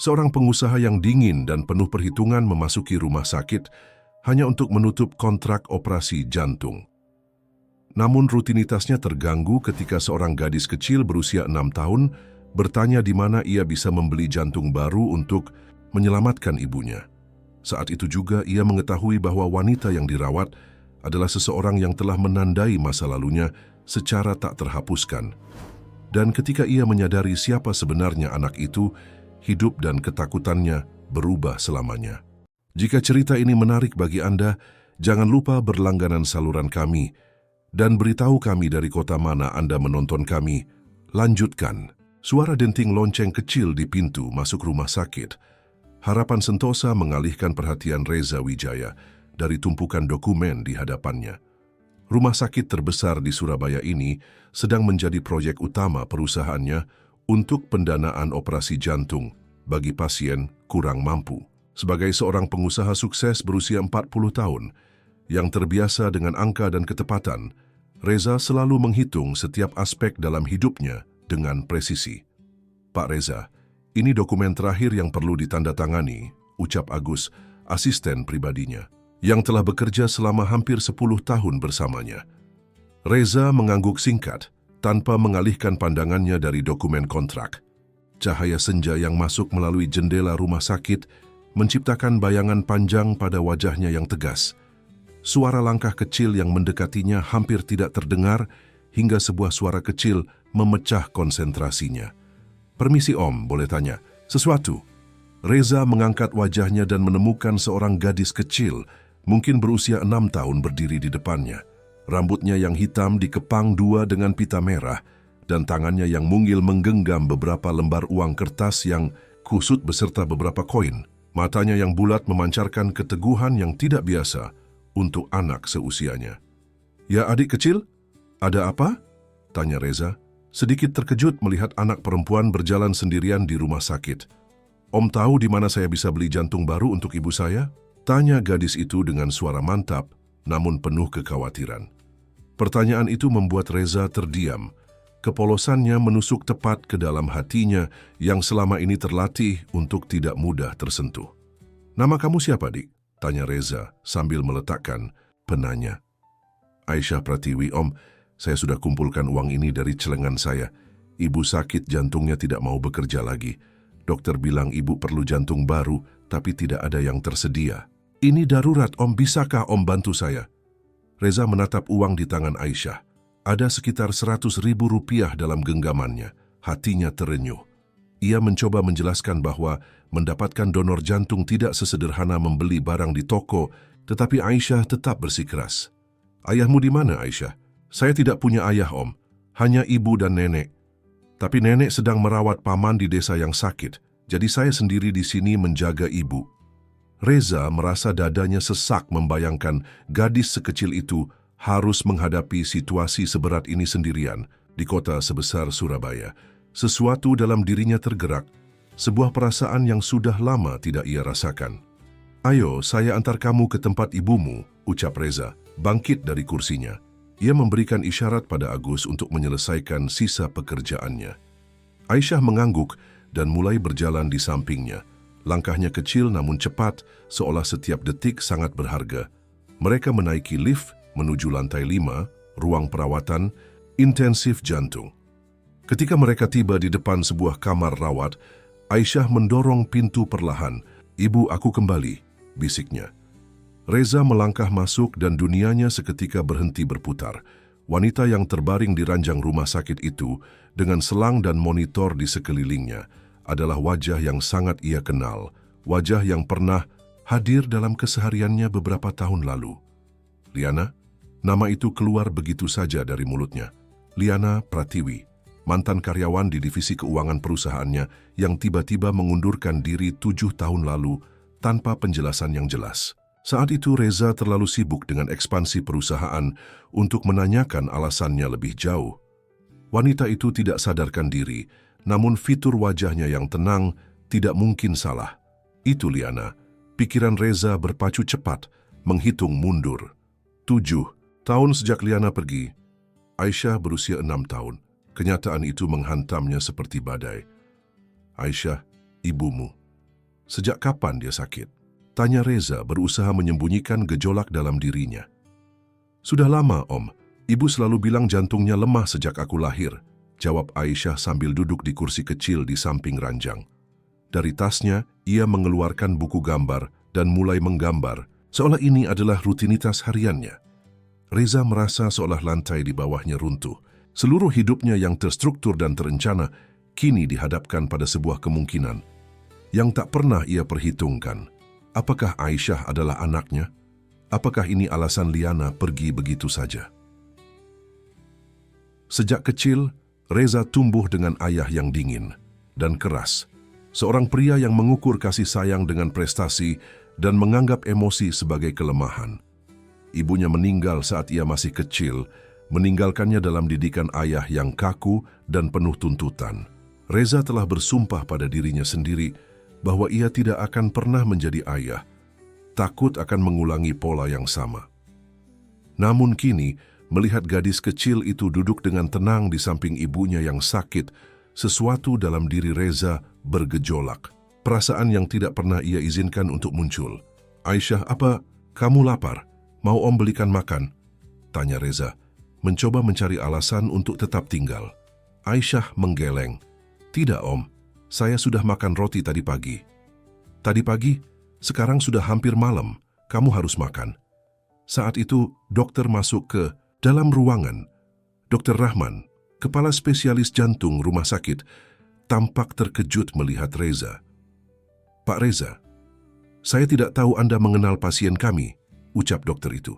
Seorang pengusaha yang dingin dan penuh perhitungan memasuki rumah sakit hanya untuk menutup kontrak operasi jantung. Namun rutinitasnya terganggu ketika seorang gadis kecil berusia 6 tahun bertanya di mana ia bisa membeli jantung baru untuk menyelamatkan ibunya. Saat itu juga ia mengetahui bahwa wanita yang dirawat adalah seseorang yang telah menandai masa lalunya secara tak terhapuskan. Dan ketika ia menyadari siapa sebenarnya anak itu, hidup dan ketakutannya berubah selamanya. Jika cerita ini menarik bagi Anda, jangan lupa berlangganan saluran kami dan beritahu kami dari kota mana Anda menonton kami. Lanjutkan. Suara denting lonceng kecil di pintu masuk rumah sakit. Harapan sentosa mengalihkan perhatian Reza Wijaya dari tumpukan dokumen di hadapannya. Rumah sakit terbesar di Surabaya ini sedang menjadi proyek utama perusahaannya untuk pendanaan operasi jantung bagi pasien kurang mampu. Sebagai seorang pengusaha sukses berusia 40 tahun yang terbiasa dengan angka dan ketepatan, Reza selalu menghitung setiap aspek dalam hidupnya dengan presisi. Pak Reza, ini dokumen terakhir yang perlu ditandatangani, ucap Agus, asisten pribadinya, yang telah bekerja selama hampir 10 tahun bersamanya. Reza mengangguk singkat, tanpa mengalihkan pandangannya dari dokumen kontrak. Cahaya senja yang masuk melalui jendela rumah sakit menciptakan bayangan panjang pada wajahnya yang tegas. Suara langkah kecil yang mendekatinya hampir tidak terdengar hingga sebuah suara kecil memecah konsentrasinya. Permisi Om, boleh tanya sesuatu? Reza mengangkat wajahnya dan menemukan seorang gadis kecil, mungkin berusia 6 tahun berdiri di depannya. Rambutnya yang hitam dikepang dua dengan pita merah, dan tangannya yang mungil menggenggam beberapa lembar uang kertas yang kusut beserta beberapa koin. Matanya yang bulat memancarkan keteguhan yang tidak biasa untuk anak seusianya. Ya adik kecil, ada apa? Tanya Reza, sedikit terkejut melihat anak perempuan berjalan sendirian di rumah sakit. Om tahu di mana saya bisa beli jantung baru untuk ibu saya? Tanya gadis itu dengan suara mantap, namun penuh kekhawatiran. Pertanyaan itu membuat Reza terdiam. Kepolosannya menusuk tepat ke dalam hatinya yang selama ini terlatih untuk tidak mudah tersentuh. Nama kamu siapa, Dik? Tanya Reza sambil meletakkan penanya. Aisyah Pratiwi, Om. Saya sudah kumpulkan uang ini dari celengan saya. Ibu sakit jantungnya tidak mau bekerja lagi. Dokter bilang ibu perlu jantung baru, tapi tidak ada yang tersedia. Ini darurat, Om. Bisakah Om bantu saya? Reza menatap uang di tangan Aisyah. Ada sekitar 100.000 rupiah dalam genggamannya. Hatinya terenyuh. Ia mencoba menjelaskan bahwa mendapatkan donor jantung tidak sesederhana membeli barang di toko, tetapi Aisyah tetap bersikeras. Ayahmu di mana, Aisyah? Saya tidak punya ayah, Om. Hanya ibu dan nenek. Tapi nenek sedang merawat paman di desa yang sakit, jadi saya sendiri di sini menjaga ibu. Reza merasa dadanya sesak membayangkan gadis sekecil itu harus menghadapi situasi seberat ini sendirian di kota sebesar Surabaya. Sesuatu dalam dirinya tergerak, sebuah perasaan yang sudah lama tidak ia rasakan. Ayo, saya antar kamu ke tempat ibumu, ucap Reza, bangkit dari kursinya. Ia memberikan isyarat pada Agus untuk menyelesaikan sisa pekerjaannya. Aisyah mengangguk dan mulai berjalan di sampingnya. Langkahnya kecil namun cepat, seolah setiap detik sangat berharga. Mereka menaiki lift menuju lantai 5, ruang perawatan intensif jantung. Ketika mereka tiba di depan sebuah kamar rawat, Aisyah mendorong pintu perlahan. Ibu, aku kembali, bisiknya. Reza melangkah masuk dan dunianya seketika berhenti berputar. Wanita yang terbaring di ranjang rumah sakit itu, dengan selang dan monitor di sekelilingnya, adalah wajah yang sangat ia kenal, wajah yang pernah hadir dalam kesehariannya beberapa tahun lalu. Liana, nama itu keluar begitu saja dari mulutnya. Liana Pratiwi, mantan karyawan di divisi keuangan perusahaannya yang tiba-tiba mengundurkan diri 7 tahun lalu tanpa penjelasan yang jelas. Saat itu Reza terlalu sibuk dengan ekspansi perusahaan untuk menanyakan alasannya lebih jauh. Wanita itu tidak sadarkan diri, namun fitur wajahnya yang tenang tidak mungkin salah. Itu Liana. Pikiran Reza berpacu cepat, menghitung mundur. 7 tahun sejak Liana pergi. Aisyah berusia 6 tahun. Kenyataan itu menghantamnya seperti badai. Aisyah, ibumu. Sejak kapan dia sakit? Tanya Reza berusaha menyembunyikan gejolak dalam dirinya. Sudah lama, Om. Ibu selalu bilang jantungnya lemah sejak aku lahir, jawab Aisyah sambil duduk di kursi kecil di samping ranjang. Dari tasnya, ia mengeluarkan buku gambar dan mulai menggambar, seolah ini adalah rutinitas hariannya. Reza merasa seolah lantai di bawahnya runtuh. Seluruh hidupnya yang terstruktur dan terencana kini dihadapkan pada sebuah kemungkinan yang tak pernah ia perhitungkan. Apakah Aisyah adalah anaknya? Apakah ini alasan Liana pergi begitu saja? Sejak kecil, Reza tumbuh dengan ayah yang dingin dan keras. Seorang pria yang mengukur kasih sayang dengan prestasi dan menganggap emosi sebagai kelemahan. Ibunya meninggal saat ia masih kecil, meninggalkannya dalam didikan ayah yang kaku dan penuh tuntutan. Reza telah bersumpah pada dirinya sendiri bahwa ia tidak akan pernah menjadi ayah, takut akan mengulangi pola yang sama. Namun kini, melihat gadis kecil itu duduk dengan tenang di samping ibunya yang sakit, sesuatu dalam diri Reza bergejolak. Perasaan yang tidak pernah ia izinkan untuk muncul. Aisyah, apa kamu lapar? Mau Om belikan makan? Tanya Reza, mencoba mencari alasan untuk tetap tinggal. Aisyah menggeleng. Tidak, Om. Saya sudah makan roti tadi pagi. Tadi pagi? Sekarang sudah hampir malam. Kamu harus makan. Saat itu, dokter masuk ke dalam ruangan. Dr. Rahman, kepala spesialis jantung rumah sakit, tampak terkejut melihat Reza. Pak Reza, saya tidak tahu Anda mengenal pasien kami, ucap dokter itu.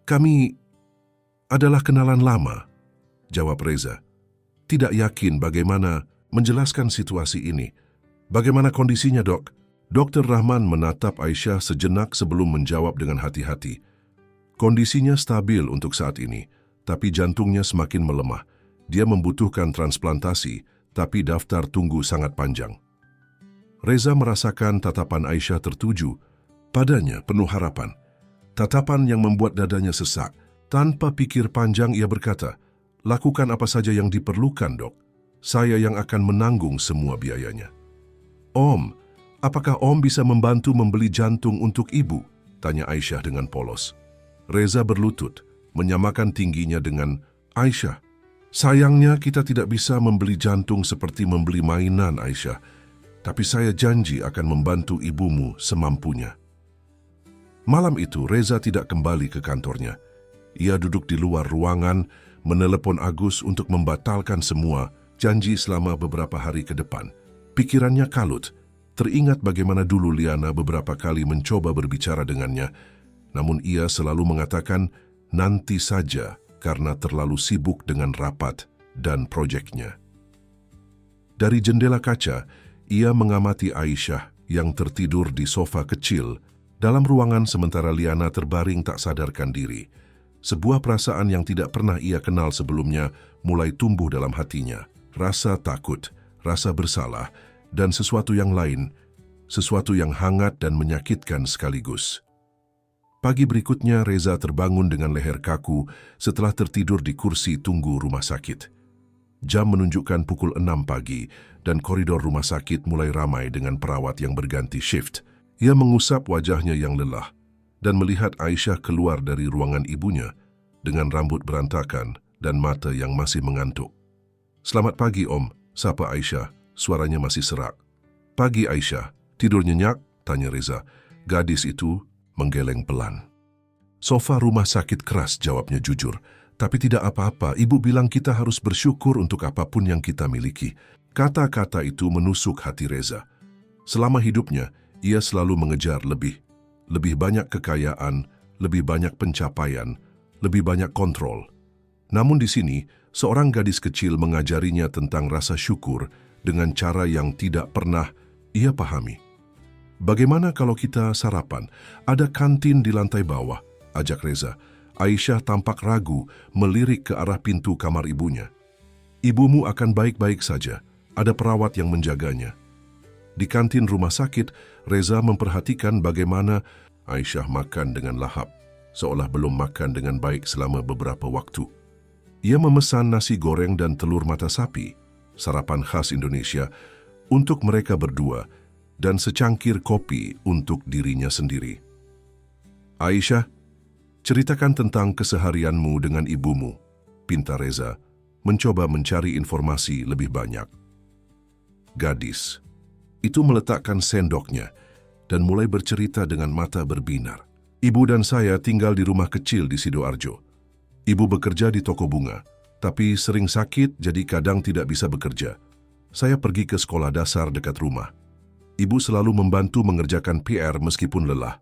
Kami adalah kenalan lama, jawab Reza. Tidak yakin bagaimana menjelaskan situasi ini. Bagaimana kondisinya, Dok? Dr. Rahman menatap Aisyah sejenak sebelum menjawab dengan hati-hati. Kondisinya stabil untuk saat ini, tapi jantungnya semakin melemah. Dia membutuhkan transplantasi, tapi daftar tunggu sangat panjang. Reza merasakan tatapan Aisyah tertuju padanya penuh harapan. Tatapan yang membuat dadanya sesak. Tanpa pikir panjang ia berkata, lakukan apa saja yang diperlukan, Dok. Saya yang akan menanggung semua biayanya. Om, apakah Om bisa membantu membeli jantung untuk Ibu? Tanya Aisyah dengan polos. Reza berlutut, menyamakan tingginya dengan Aisyah. Sayangnya kita tidak bisa membeli jantung seperti membeli mainan, Aisyah. Tapi saya janji akan membantu ibumu semampunya. Malam itu, Reza tidak kembali ke kantornya. Ia duduk di luar ruangan, menelepon Agus untuk membatalkan semua janji selama beberapa hari ke depan. Pikirannya kalut, teringat bagaimana dulu Liana beberapa kali mencoba berbicara dengannya, namun ia selalu mengatakan nanti saja karena terlalu sibuk dengan rapat dan proyeknya. Dari jendela kaca, ia mengamati Aisyah yang tertidur di sofa kecil dalam ruangan sementara Liana terbaring tak sadarkan diri. Sebuah perasaan yang tidak pernah ia kenal sebelumnya mulai tumbuh dalam hatinya. Rasa takut, rasa bersalah, dan sesuatu yang lain, sesuatu yang hangat dan menyakitkan sekaligus. Pagi berikutnya, Reza terbangun dengan leher kaku setelah tertidur di kursi tunggu rumah sakit. Jam menunjukkan pukul 6 pagi dan koridor rumah sakit mulai ramai dengan perawat yang berganti shift. Ia mengusap wajahnya yang lelah dan melihat Aisyah keluar dari ruangan ibunya dengan rambut berantakan dan mata yang masih mengantuk. Selamat pagi, Om, sapa Aisyah, suaranya masih serak. Pagi, Aisyah. Tidur nyenyak? Tanya Reza. Gadis itu menggeleng pelan. Sofa rumah sakit keras, jawabnya jujur. Tapi tidak apa-apa, ibu bilang kita harus bersyukur untuk apapun yang kita miliki. Kata-kata itu menusuk hati Reza. Selama hidupnya, ia selalu mengejar lebih banyak kekayaan, lebih banyak pencapaian, lebih banyak kontrol. Namun di sini, seorang gadis kecil mengajarinya tentang rasa syukur dengan cara yang tidak pernah ia pahami. Bagaimana kalau kita sarapan? Ada kantin di lantai bawah, ajak Reza. Aisyah tampak ragu melirik ke arah pintu kamar ibunya. Ibumu akan baik-baik saja, ada perawat yang menjaganya. Di kantin rumah sakit, Reza memperhatikan bagaimana Aisyah makan dengan lahap, seolah belum makan dengan baik selama beberapa waktu. Ia memesan nasi goreng dan telur mata sapi, sarapan khas Indonesia, untuk mereka berdua dan secangkir kopi untuk dirinya sendiri. "Aisyah, ceritakan tentang keseharianmu dengan ibumu," pinta Reza, mencoba mencari informasi lebih banyak. Gadis itu meletakkan sendoknya dan mulai bercerita dengan mata berbinar. "Ibu dan saya tinggal di rumah kecil di Sidoarjo. Ibu bekerja di toko bunga, tapi sering sakit jadi kadang tidak bisa bekerja. Saya pergi ke sekolah dasar dekat rumah. Ibu selalu membantu mengerjakan PR meskipun lelah.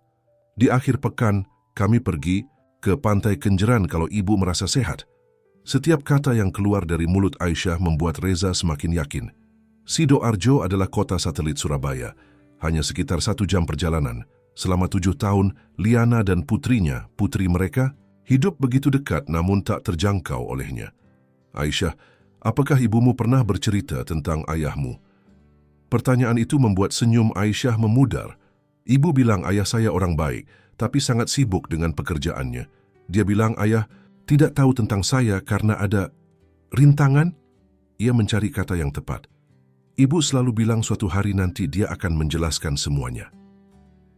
Di akhir pekan, kami pergi ke Pantai Kenjeran kalau ibu merasa sehat." Setiap kata yang keluar dari mulut Aisyah membuat Reza semakin yakin. Sidoarjo adalah kota satelit Surabaya, hanya sekitar 1 jam perjalanan. Selama 7 tahun, Liana dan putrinya, putri mereka, hidup begitu dekat namun tak terjangkau olehnya. "Aisyah, apakah ibumu pernah bercerita tentang ayahmu?" Pertanyaan itu membuat senyum Aisyah memudar. "Ibu bilang ayah saya orang baik, tapi sangat sibuk dengan pekerjaannya. Dia bilang ayah tidak tahu tentang saya karena ada rintangan." Ia mencari kata yang tepat. "Ibu selalu bilang suatu hari nanti dia akan menjelaskan semuanya."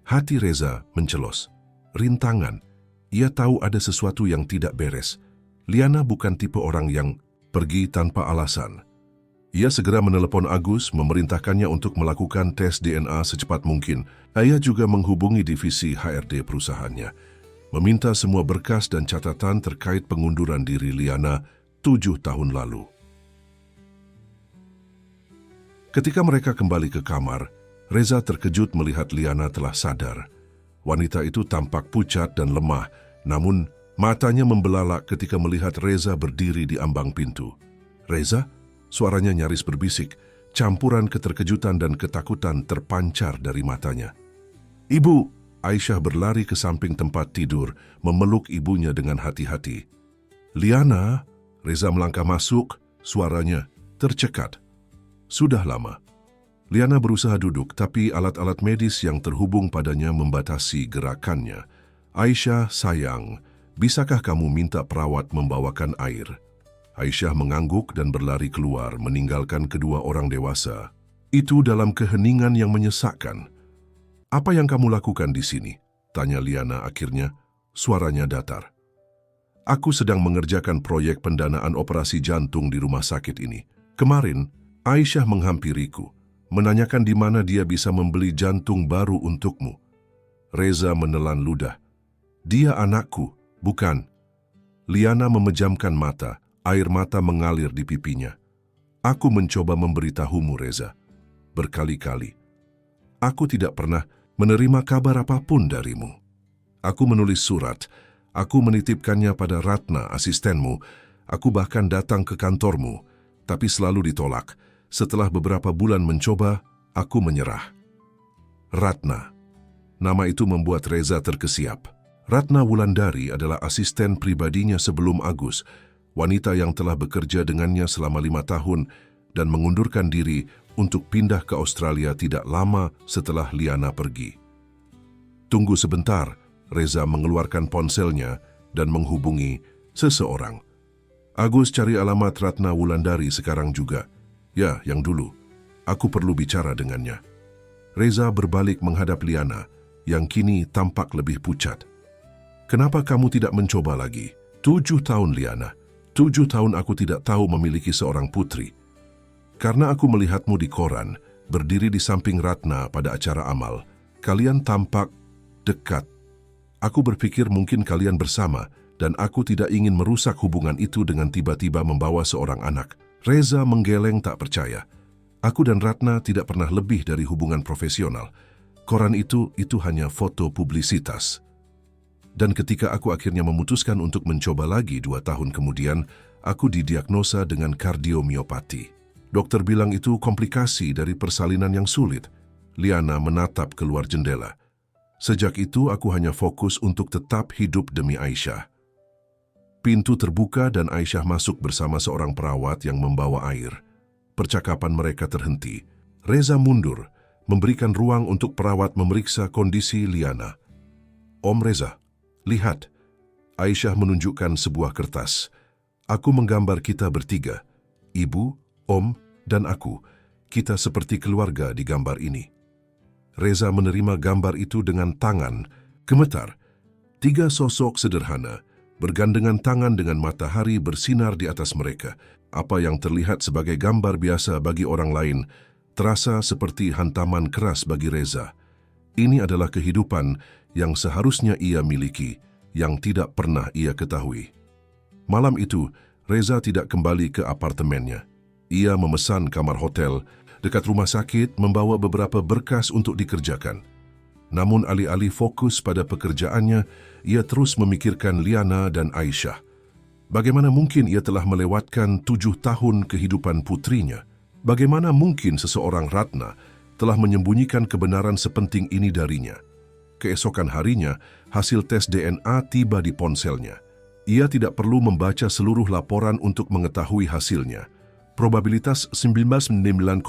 Hati Reza mencelos. Rintangan. Ia tahu ada sesuatu yang tidak beres. Liana bukan tipe orang yang pergi tanpa alasan. Ia segera menelepon Agus, memerintahkannya untuk melakukan tes DNA secepat mungkin. Ia juga menghubungi divisi HRD perusahaannya, meminta semua berkas dan catatan terkait pengunduran diri Liana 7 tahun lalu. Ketika mereka kembali ke kamar, Reza terkejut melihat Liana telah sadar. Wanita itu tampak pucat dan lemah, namun matanya membelalak ketika melihat Reza berdiri di ambang pintu. "Reza?" Suaranya nyaris berbisik, campuran keterkejutan dan ketakutan terpancar dari matanya. "Ibu!" Aisyah berlari ke samping tempat tidur, memeluk ibunya dengan hati-hati. "Liana!" Reza melangkah masuk, suaranya tercekat. "Sudah lama." Liana berusaha duduk, tapi alat-alat medis yang terhubung padanya membatasi gerakannya. "Aisyah, sayang, bisakah kamu minta perawat membawakan air?" Aisyah mengangguk dan berlari keluar, meninggalkan kedua orang dewasa. Itu dalam keheningan yang menyesakkan. "Apa yang kamu lakukan di sini?" tanya Liana akhirnya, suaranya datar. "Aku sedang mengerjakan proyek pendanaan operasi jantung di rumah sakit ini. Kemarin, Aisyah menghampiriku, menanyakan di mana dia bisa membeli jantung baru untukmu." Reza menelan ludah. "Dia anakku, bukan?" Liana memejamkan mata, air mata mengalir di pipinya. "Aku mencoba memberitahumu, Reza, berkali-kali. Aku tidak pernah menerima kabar apapun darimu. Aku menulis surat, aku menitipkannya pada Ratna, asistenmu. Aku bahkan datang ke kantormu, tapi selalu ditolak. Setelah beberapa bulan mencoba, aku menyerah." Ratna. Nama itu membuat Reza terkesiap. Ratna Wulandari adalah asisten pribadinya sebelum Agus, wanita yang telah bekerja dengannya selama 5 tahun dan mengundurkan diri untuk pindah ke Australia tidak lama setelah Liana pergi. "Tunggu sebentar," Reza mengeluarkan ponselnya dan menghubungi seseorang. "Agus, cari alamat Ratna Wulandari sekarang juga." "Ya, yang dulu. Aku perlu bicara dengannya." Reza berbalik menghadap Liana, yang kini tampak lebih pucat. "Kenapa kamu tidak mencoba lagi? 7 tahun, Liana. 7 tahun aku tidak tahu memiliki seorang putri. Karena aku melihatmu di koran, berdiri di samping Ratna pada acara amal. Kalian tampak dekat. Aku berpikir mungkin kalian bersama, dan aku tidak ingin merusak hubungan itu dengan tiba-tiba membawa seorang anak." Reza menggeleng tak percaya. "Aku dan Ratna tidak pernah lebih dari hubungan profesional. Koran itu hanya foto publisitas. Dan ketika aku akhirnya memutuskan untuk mencoba lagi 2 tahun kemudian, aku didiagnosa dengan kardiomiopati. Dokter bilang itu komplikasi dari persalinan yang sulit." Liana menatap keluar jendela. "Sejak itu aku hanya fokus untuk tetap hidup demi Aisyah." Pintu terbuka dan Aisyah masuk bersama seorang perawat yang membawa air. Percakapan mereka terhenti. Reza mundur, memberikan ruang untuk perawat memeriksa kondisi Liana. "Om Reza, lihat." Aisyah menunjukkan sebuah kertas. "Aku menggambar kita bertiga, ibu, om, dan aku. kita seperti keluarga di gambar ini. Reza menerima gambar itu dengan tangan gemetar. 3 sosok sederhana, bergandengan tangan dengan matahari bersinar di atas mereka. Apa yang terlihat sebagai gambar biasa bagi orang lain, terasa seperti hantaman keras bagi Reza. Ini adalah kehidupan yang seharusnya ia miliki, yang tidak pernah ia ketahui. Malam itu, Reza tidak kembali ke apartemennya. Ia memesan kamar hotel dekat rumah sakit, membawa beberapa berkas untuk dikerjakan. Namun alih-alih fokus pada pekerjaannya, ia terus memikirkan Liana dan Aisyah. Bagaimana mungkin ia telah melewatkan 7 tahun kehidupan putrinya? Bagaimana mungkin seseorang Ratna telah menyembunyikan kebenaran sepenting ini darinya? Keesokan harinya, hasil tes DNA tiba di ponselnya. Ia tidak perlu membaca seluruh laporan untuk mengetahui hasilnya. Probabilitas 99,9%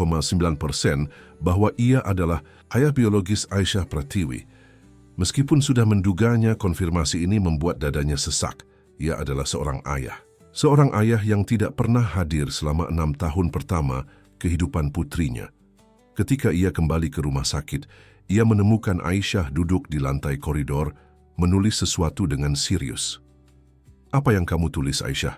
bahwa ia adalah ayah biologis Aisyah Pratiwi. Meskipun sudah menduganya, konfirmasi ini membuat dadanya sesak. Ia adalah seorang ayah. Seorang ayah yang tidak pernah hadir selama 6 tahun pertama kehidupan putrinya. Ketika ia kembali ke rumah sakit, ia menemukan Aisyah duduk di lantai koridor, menulis sesuatu dengan serius. "Apa yang kamu tulis, Aisyah?"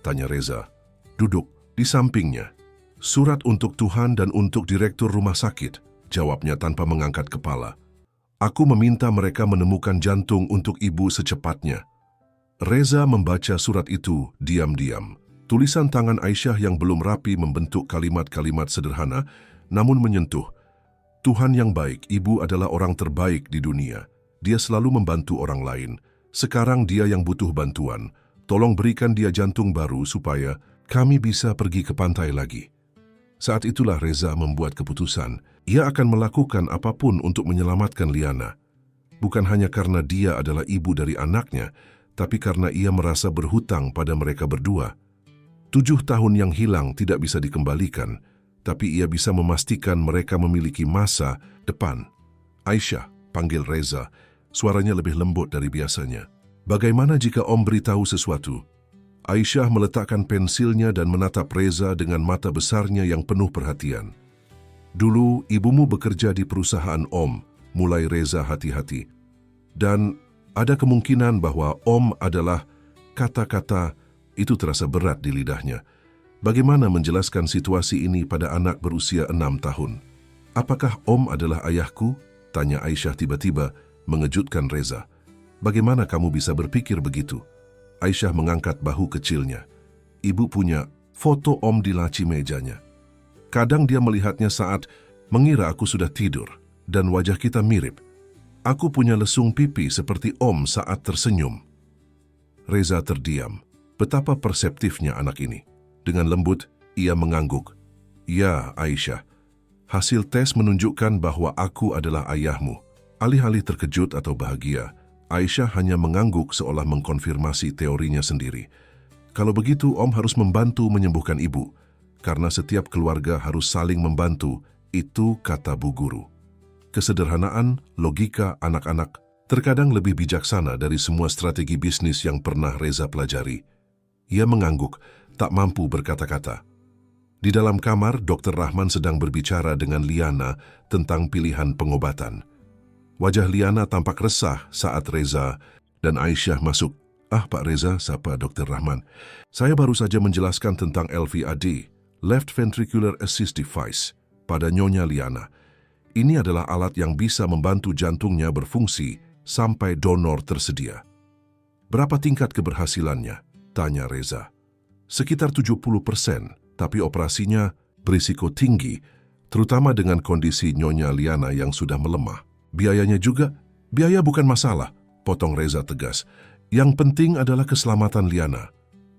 tanya Reza. "Duduk di sampingnya." "Surat untuk Tuhan dan untuk direktur rumah sakit," jawabnya tanpa mengangkat kepala. "Aku meminta mereka menemukan jantung untuk ibu secepatnya." Reza membaca surat itu diam-diam. Tulisan tangan Aisyah yang belum rapi membentuk kalimat-kalimat sederhana, namun menyentuh. "Tuhan yang baik, ibu adalah orang terbaik di dunia. Dia selalu membantu orang lain. Sekarang dia yang butuh bantuan. Tolong berikan dia jantung baru supaya kami bisa pergi ke pantai lagi." Saat itulah Reza membuat keputusan. Ia akan melakukan apapun untuk menyelamatkan Liana. Bukan hanya karena dia adalah ibu dari anaknya, tapi karena ia merasa berhutang pada mereka berdua. 7 tahun yang hilang tidak bisa dikembalikan, tapi ia bisa memastikan mereka memiliki masa depan. "Aisyah," panggil Reza, suaranya lebih lembut dari biasanya. "Bagaimana jika Om beritahu sesuatu?" Aisyah meletakkan pensilnya dan menatap Reza dengan mata besarnya yang penuh perhatian. "Dulu ibumu bekerja di perusahaan Om," mulai Reza hati-hati. "Dan ada kemungkinan bahwa Om adalah..." Kata-kata itu terasa berat di lidahnya. Bagaimana menjelaskan situasi ini pada anak berusia 6 tahun? "Apakah Om adalah ayahku?" tanya Aisyah tiba-tiba, mengejutkan Reza. "Bagaimana kamu bisa berpikir begitu?" Aisyah mengangkat bahu kecilnya. "Ibu punya foto Om di laci mejanya. Kadang dia melihatnya saat mengira aku sudah tidur, dan wajah kita mirip. Aku punya lesung pipi seperti Om saat tersenyum." Reza terdiam. Betapa perseptifnya anak ini. Dengan lembut, ia mengangguk. "Ya, Aisyah, hasil tes menunjukkan bahwa aku adalah ayahmu." Alih-alih terkejut atau bahagia, Aisyah hanya mengangguk seolah mengkonfirmasi teorinya sendiri. "Kalau begitu, Om harus membantu menyembuhkan ibu. Karena setiap keluarga harus saling membantu," itu kata Bu Guru. Kesederhanaan, logika anak-anak terkadang lebih bijaksana dari semua strategi bisnis yang pernah Reza pelajari. Ia mengangguk, tak mampu berkata-kata. Di dalam kamar, Dr. Rahman sedang berbicara dengan Liana tentang pilihan pengobatan. Wajah Liana tampak resah saat Reza dan Aisyah masuk. "Ah, Pak Reza," sapa Dr. Rahman. "Saya baru saja menjelaskan tentang LVAD, Left Ventricular Assist Device, pada Nyonya Liana. Ini adalah alat yang bisa membantu jantungnya berfungsi sampai donor tersedia." "Berapa tingkat keberhasilannya?" tanya Reza. "Sekitar 70%, tapi operasinya berisiko tinggi, terutama dengan kondisi Nyonya Liana yang sudah melemah. Biayanya juga?" "Biaya bukan masalah," potong Reza tegas. "Yang penting adalah keselamatan Liana."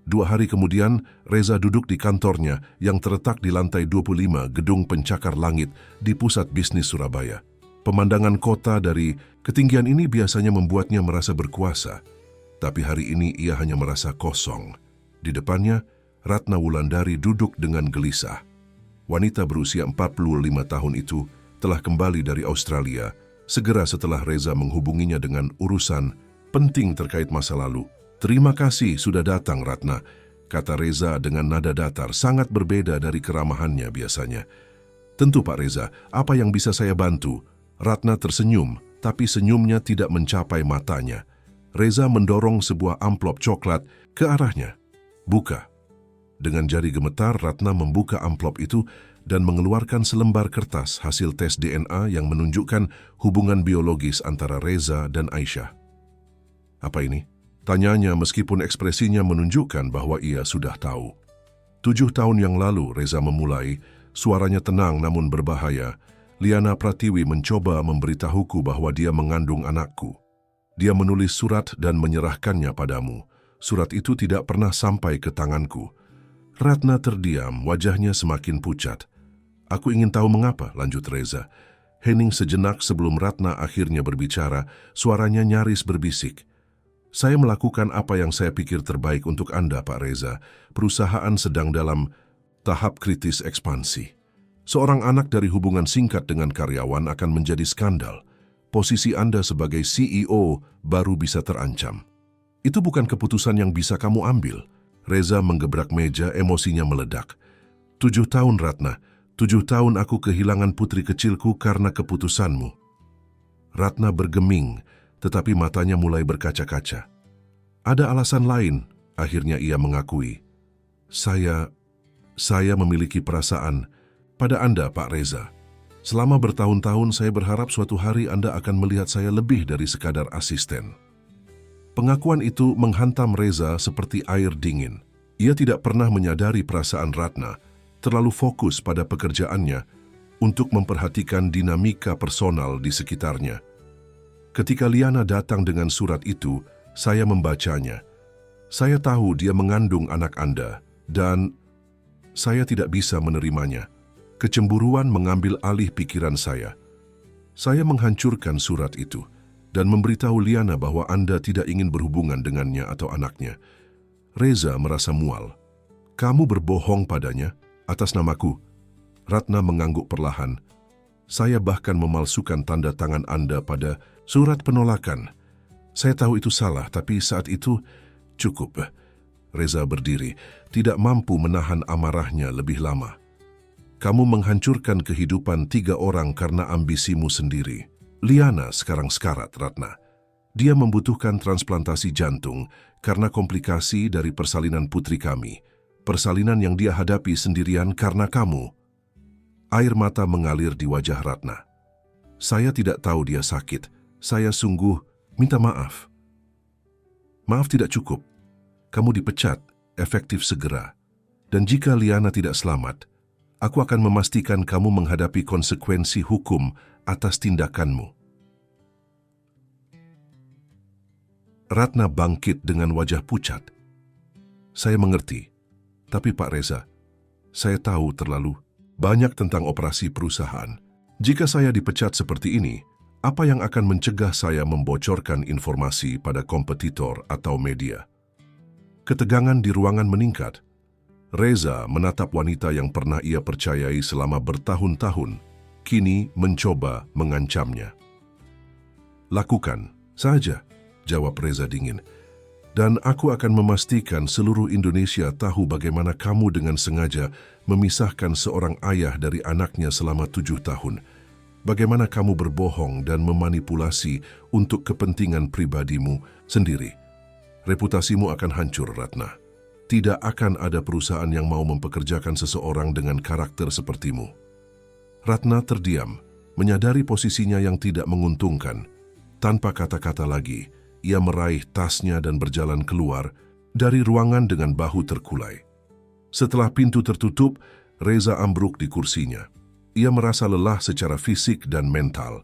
2 hari kemudian, Reza duduk di kantornya yang terletak di lantai 25 Gedung Pencakar Langit di pusat bisnis Surabaya. Pemandangan kota dari ketinggian ini biasanya membuatnya merasa berkuasa. Tapi hari ini ia hanya merasa kosong. Di depannya, Ratna Wulandari duduk dengan gelisah. Wanita berusia 45 tahun itu telah kembali dari Australia segera setelah Reza menghubunginya dengan urusan penting terkait masa lalu. "Terima kasih sudah datang, Ratna," kata Reza dengan nada datar sangat berbeda dari keramahannya biasanya. Tentu Pak Reza, apa yang bisa saya bantu? Ratna tersenyum, tapi senyumnya tidak mencapai matanya. Reza mendorong sebuah amplop coklat ke arahnya. Buka. Dengan jari gemetar, Ratna membuka amplop itu dan mengeluarkan selembar kertas hasil tes DNA yang menunjukkan hubungan biologis antara Reza dan Aisyah. Apa ini? Tanyanya meskipun ekspresinya menunjukkan bahwa ia sudah tahu. 7 tahun yang lalu Reza memulai, suaranya tenang namun berbahaya. Liana Pratiwi mencoba memberitahuku bahwa dia mengandung anakku. Dia menulis surat dan menyerahkannya padamu. Surat itu tidak pernah sampai ke tanganku. Ratna terdiam, wajahnya semakin pucat. Aku ingin tahu mengapa, lanjut Reza. Hening sejenak sebelum Ratna akhirnya berbicara, suaranya nyaris berbisik. Saya melakukan apa yang saya pikir terbaik untuk Anda, Pak Reza. Perusahaan sedang dalam tahap kritis ekspansi. Seorang anak dari hubungan singkat dengan karyawan akan menjadi skandal. Posisi Anda sebagai CEO baru bisa terancam. Itu bukan keputusan yang bisa kamu ambil. Reza menggebrak meja, emosinya meledak. 7 tahun, Ratna. 7 tahun aku kehilangan putri kecilku karena keputusanmu. Ratna bergeming, tetapi matanya mulai berkaca-kaca. Ada alasan lain, akhirnya ia mengakui. Saya memiliki perasaan pada Anda, Pak Reza. Selama bertahun-tahun saya berharap suatu hari Anda akan melihat saya lebih dari sekadar asisten. Pengakuan itu menghantam Reza seperti air dingin. Ia tidak pernah menyadari perasaan Ratna, terlalu fokus pada pekerjaannya untuk memperhatikan dinamika personal di sekitarnya. Ketika Liana datang dengan surat itu, saya membacanya. Saya tahu dia mengandung anak Anda dan saya tidak bisa menerimanya. Kecemburuan mengambil alih pikiran saya. Saya menghancurkan surat itu dan memberitahu Liana bahwa Anda tidak ingin berhubungan dengannya atau anaknya. Reza merasa mual. Kamu berbohong padanya atas namaku. Ratna mengangguk perlahan. Saya bahkan memalsukan tanda tangan Anda pada surat penolakan. Saya tahu itu salah, tapi saat itu cukup. Reza berdiri, tidak mampu menahan amarahnya lebih lama. Kamu menghancurkan kehidupan 3 orang karena ambisimu sendiri. Liana sekarang sekarat, Ratna. Dia membutuhkan transplantasi jantung karena komplikasi dari persalinan putri kami. Persalinan yang dia hadapi sendirian karena kamu. Air mata mengalir di wajah Ratna. Saya tidak tahu dia sakit. Saya sungguh minta maaf. Maaf tidak cukup. Kamu dipecat, efektif segera. Dan jika Liana tidak selamat, aku akan memastikan kamu menghadapi konsekuensi hukum atas tindakanmu. Ratna bangkit dengan wajah pucat. Saya mengerti, tapi Pak Reza, saya tahu terlalu banyak tentang operasi perusahaan. Jika saya dipecat seperti ini, apa yang akan mencegah saya membocorkan informasi pada kompetitor atau media? Ketegangan di ruangan meningkat. Reza menatap wanita yang pernah ia percayai selama bertahun-tahun, kini mencoba mengancamnya. Lakukan saja, jawab Reza dingin. Dan aku akan memastikan seluruh Indonesia tahu bagaimana kamu dengan sengaja memisahkan seorang ayah dari anaknya selama 7 tahun. Bagaimana kamu berbohong dan memanipulasi untuk kepentingan pribadimu sendiri. Reputasimu akan hancur, Ratna. Tidak akan ada perusahaan yang mau mempekerjakan seseorang dengan karakter sepertimu. Ratna terdiam, menyadari posisinya yang tidak menguntungkan. Tanpa kata-kata lagi, ia meraih tasnya dan berjalan keluar dari ruangan dengan bahu terkulai. Setelah pintu tertutup, Reza ambruk di kursinya. Ia merasa lelah secara fisik dan mental.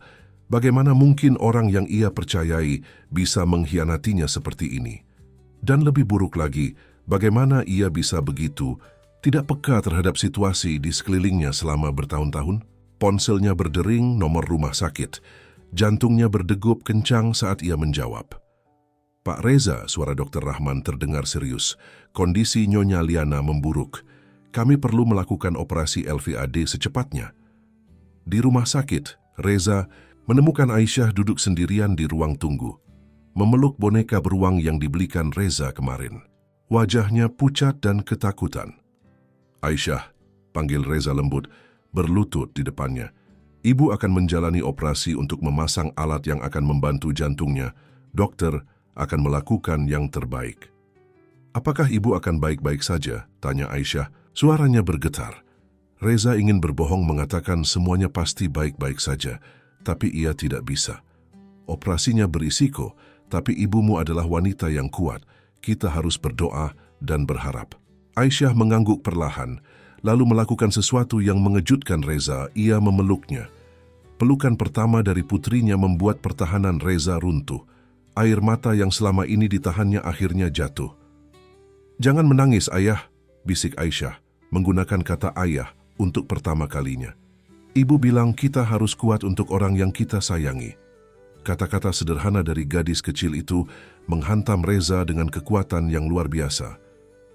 Bagaimana mungkin orang yang ia percayai bisa mengkhianatinya seperti ini? Dan lebih buruk lagi, bagaimana ia bisa begitu tidak peka terhadap situasi di sekelilingnya selama bertahun-tahun? Ponselnya berdering nomor rumah sakit. Jantungnya berdegup kencang saat ia menjawab. Pak Reza, suara Dr. Rahman terdengar serius. Kondisi Nyonya Liana memburuk. Kami perlu melakukan operasi LVAD secepatnya. Di rumah sakit, Reza menemukan Aisyah duduk sendirian di ruang tunggu, memeluk boneka beruang yang dibelikan Reza kemarin. Wajahnya pucat dan ketakutan. Aisyah, panggil Reza lembut, berlutut di depannya. Ibu akan menjalani operasi untuk memasang alat yang akan membantu jantungnya. Dokter akan melakukan yang terbaik. Apakah ibu akan baik-baik saja? Tanya Aisyah. Suaranya bergetar. Reza ingin berbohong mengatakan semuanya pasti baik-baik saja, tapi ia tidak bisa. Operasinya berisiko, tapi ibumu adalah wanita yang kuat. Kita harus berdoa dan berharap. Aisyah mengangguk perlahan, lalu melakukan sesuatu yang mengejutkan Reza. Ia memeluknya. Pelukan pertama dari putrinya membuat pertahanan Reza runtuh. Air mata yang selama ini ditahannya akhirnya jatuh. "Jangan menangis, Ayah," bisik Aisyah, menggunakan kata ayah untuk pertama kalinya. "Ibu bilang kita harus kuat untuk orang yang kita sayangi." Kata-kata sederhana dari gadis kecil itu menghantam Reza dengan kekuatan yang luar biasa.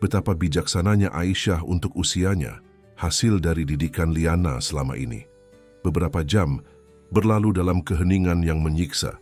Betapa bijaksananya Aisyah untuk usianya, hasil dari didikan Liana selama ini. Beberapa jam berlalu dalam keheningan yang menyiksa.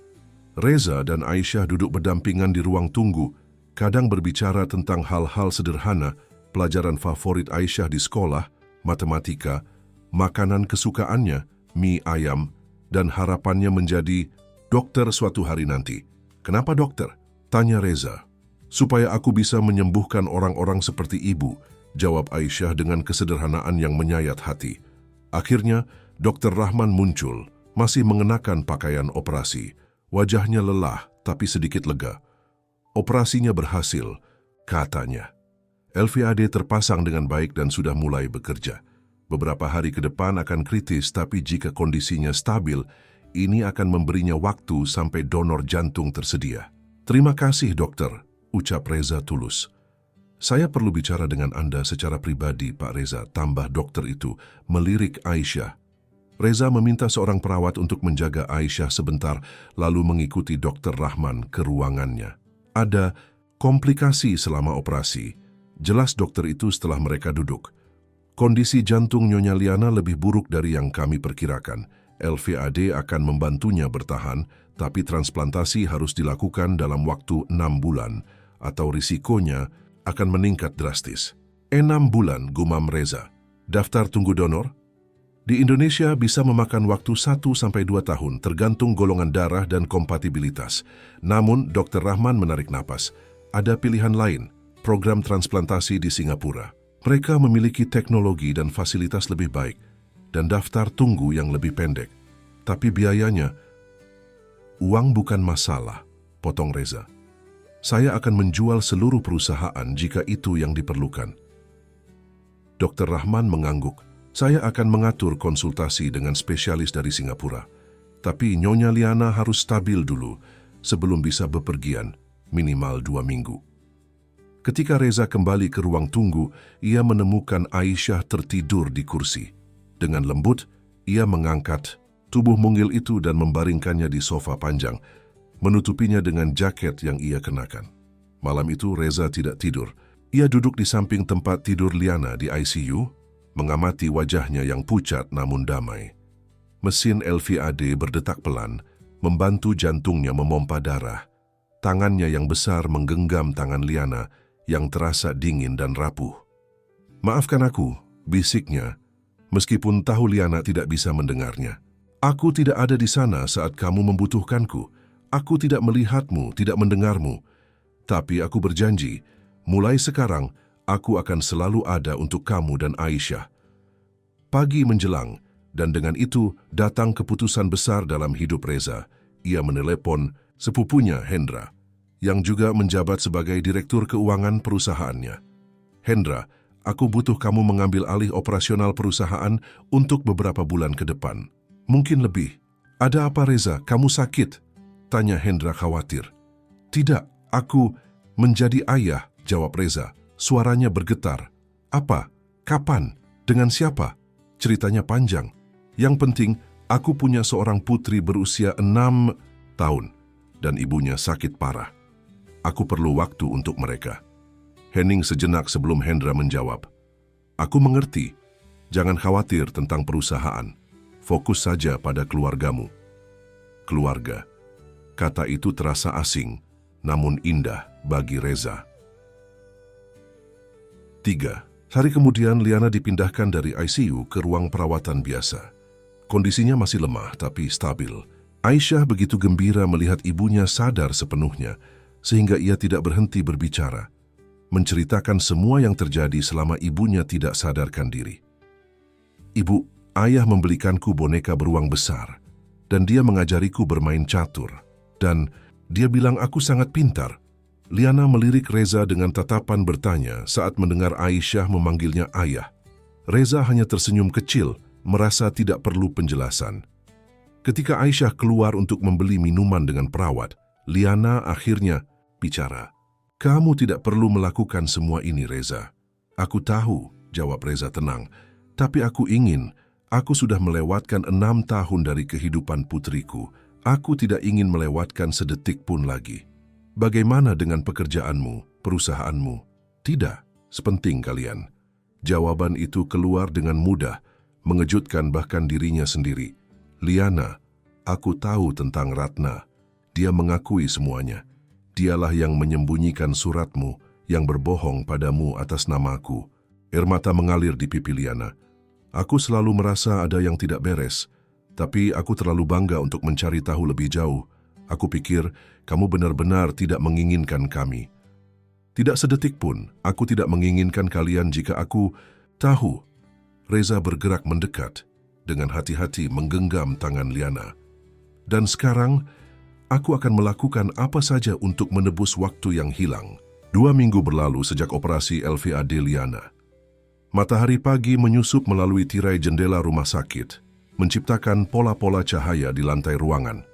Reza dan Aisyah duduk berdampingan di ruang tunggu, kadang berbicara tentang hal-hal sederhana, pelajaran favorit Aisyah di sekolah, matematika, makanan kesukaannya, mie ayam, dan harapannya menjadi dokter suatu hari nanti. "Kenapa dokter?" tanya Reza. "Supaya aku bisa menyembuhkan orang-orang seperti ibu," jawab Aisyah dengan kesederhanaan yang menyayat hati. Akhirnya, Dokter Rahman muncul, masih mengenakan pakaian operasi. Wajahnya lelah, tapi sedikit lega. "Operasinya berhasil," katanya. LVAD terpasang dengan baik dan sudah mulai bekerja. Beberapa hari ke depan akan kritis, tapi jika kondisinya stabil, ini akan memberinya waktu sampai donor jantung tersedia. "Terima kasih, dokter," ucap Reza tulus. "Saya perlu bicara dengan Anda secara pribadi, Pak Reza," tambah dokter itu, melirik Aisyah. Reza meminta seorang perawat untuk menjaga Aisyah sebentar, lalu mengikuti Dokter Rahman ke ruangannya. "Ada komplikasi selama operasi," jelas dokter itu setelah mereka duduk. "Kondisi jantung Nyonya Liana lebih buruk dari yang kami perkirakan. LVAD akan membantunya bertahan, tapi transplantasi harus dilakukan dalam waktu 6 bulan, atau risikonya akan meningkat drastis." 6 bulan, gumam Reza. "Daftar tunggu donor?" Di Indonesia bisa memakan waktu 1-2 tahun, tergantung golongan darah dan kompatibilitas. Namun, Dr. Rahman menarik napas. Ada pilihan lain, program transplantasi di Singapura. Mereka memiliki teknologi dan fasilitas lebih baik, dan daftar tunggu yang lebih pendek. Tapi biayanya, "Uang bukan masalah," potong Reza. "Saya akan menjual seluruh perusahaan jika itu yang diperlukan." Dr. Rahman mengangguk. "Saya akan mengatur konsultasi dengan spesialis dari Singapura. Tapi Nyonya Liana harus stabil dulu sebelum bisa bepergian, minimal 2 minggu. Ketika Reza kembali ke ruang tunggu, ia menemukan Aisyah tertidur di kursi. Dengan lembut, ia mengangkat tubuh mungil itu dan membaringkannya di sofa panjang, menutupinya dengan jaket yang ia kenakan. Malam itu Reza tidak tidur. Ia duduk di samping tempat tidur Liana di ICU, mengamati wajahnya yang pucat namun damai. Mesin LVAD berdetak pelan, membantu jantungnya memompa darah. Tangannya yang besar menggenggam tangan Liana yang terasa dingin dan rapuh. "Maafkan aku," bisiknya, meskipun tahu Liana tidak bisa mendengarnya. "Aku tidak ada di sana saat kamu membutuhkanku. Aku tidak melihatmu, tidak mendengarmu. Tapi aku berjanji, mulai sekarang, aku akan selalu ada untuk kamu dan Aisyah." Pagi menjelang, dan dengan itu datang keputusan besar dalam hidup Reza. Ia menelepon sepupunya Hendra, yang juga menjabat sebagai direktur keuangan perusahaannya. "Hendra, aku butuh kamu mengambil alih operasional perusahaan untuk beberapa bulan ke depan. Mungkin lebih." "Ada apa, Reza? Kamu sakit?" tanya Hendra khawatir. "Tidak, aku menjadi ayah," jawab Reza. Suaranya bergetar. "Apa? Kapan? Dengan siapa?" "Ceritanya panjang. Yang penting, aku punya seorang putri berusia 6 tahun dan ibunya sakit parah. Aku perlu waktu untuk mereka." Hening sejenak sebelum Hendra menjawab. "Aku mengerti. Jangan khawatir tentang perusahaan. Fokus saja pada keluargamu." Keluarga. Kata itu terasa asing, namun indah bagi Reza. 3. Hari kemudian, Liana dipindahkan dari ICU ke ruang perawatan biasa. Kondisinya masih lemah tapi stabil. Aisyah begitu gembira melihat ibunya sadar sepenuhnya, sehingga ia tidak berhenti berbicara, menceritakan semua yang terjadi selama ibunya tidak sadarkan diri. "Ibu, ayah membelikanku boneka beruang besar, dan dia mengajariku bermain catur. Dan dia bilang aku sangat pintar." Liana melirik Reza dengan tatapan bertanya saat mendengar Aisyah memanggilnya ayah. Reza hanya tersenyum kecil, merasa tidak perlu penjelasan. Ketika Aisyah keluar untuk membeli minuman dengan perawat, Liana akhirnya bicara. "Kamu tidak perlu melakukan semua ini, Reza." "Aku tahu," jawab Reza tenang. "Tapi aku ingin, aku sudah melewatkan 6 tahun dari kehidupan putriku. Aku tidak ingin melewatkan sedetik pun lagi." "Bagaimana dengan pekerjaanmu, perusahaanmu?" "Tidak, sepenting kalian." Jawaban itu keluar dengan mudah, mengejutkan bahkan dirinya sendiri. "Liana, aku tahu tentang Ratna. Dia mengakui semuanya. Dialah yang menyembunyikan suratmu, yang berbohong padamu atas namaku." Air mata mengalir di pipi Liana. "Aku selalu merasa ada yang tidak beres, tapi aku terlalu bangga untuk mencari tahu lebih jauh. Aku pikir kamu benar-benar tidak menginginkan kami." "Tidak sedetik pun, aku tidak menginginkan kalian jika aku tahu." Reza bergerak mendekat, dengan hati-hati menggenggam tangan Liana. "Dan sekarang, aku akan melakukan apa saja untuk menebus waktu yang hilang." 2 minggu berlalu sejak operasi LVAD Liana. Matahari pagi menyusup melalui tirai jendela rumah sakit, menciptakan pola-pola cahaya di lantai ruangan.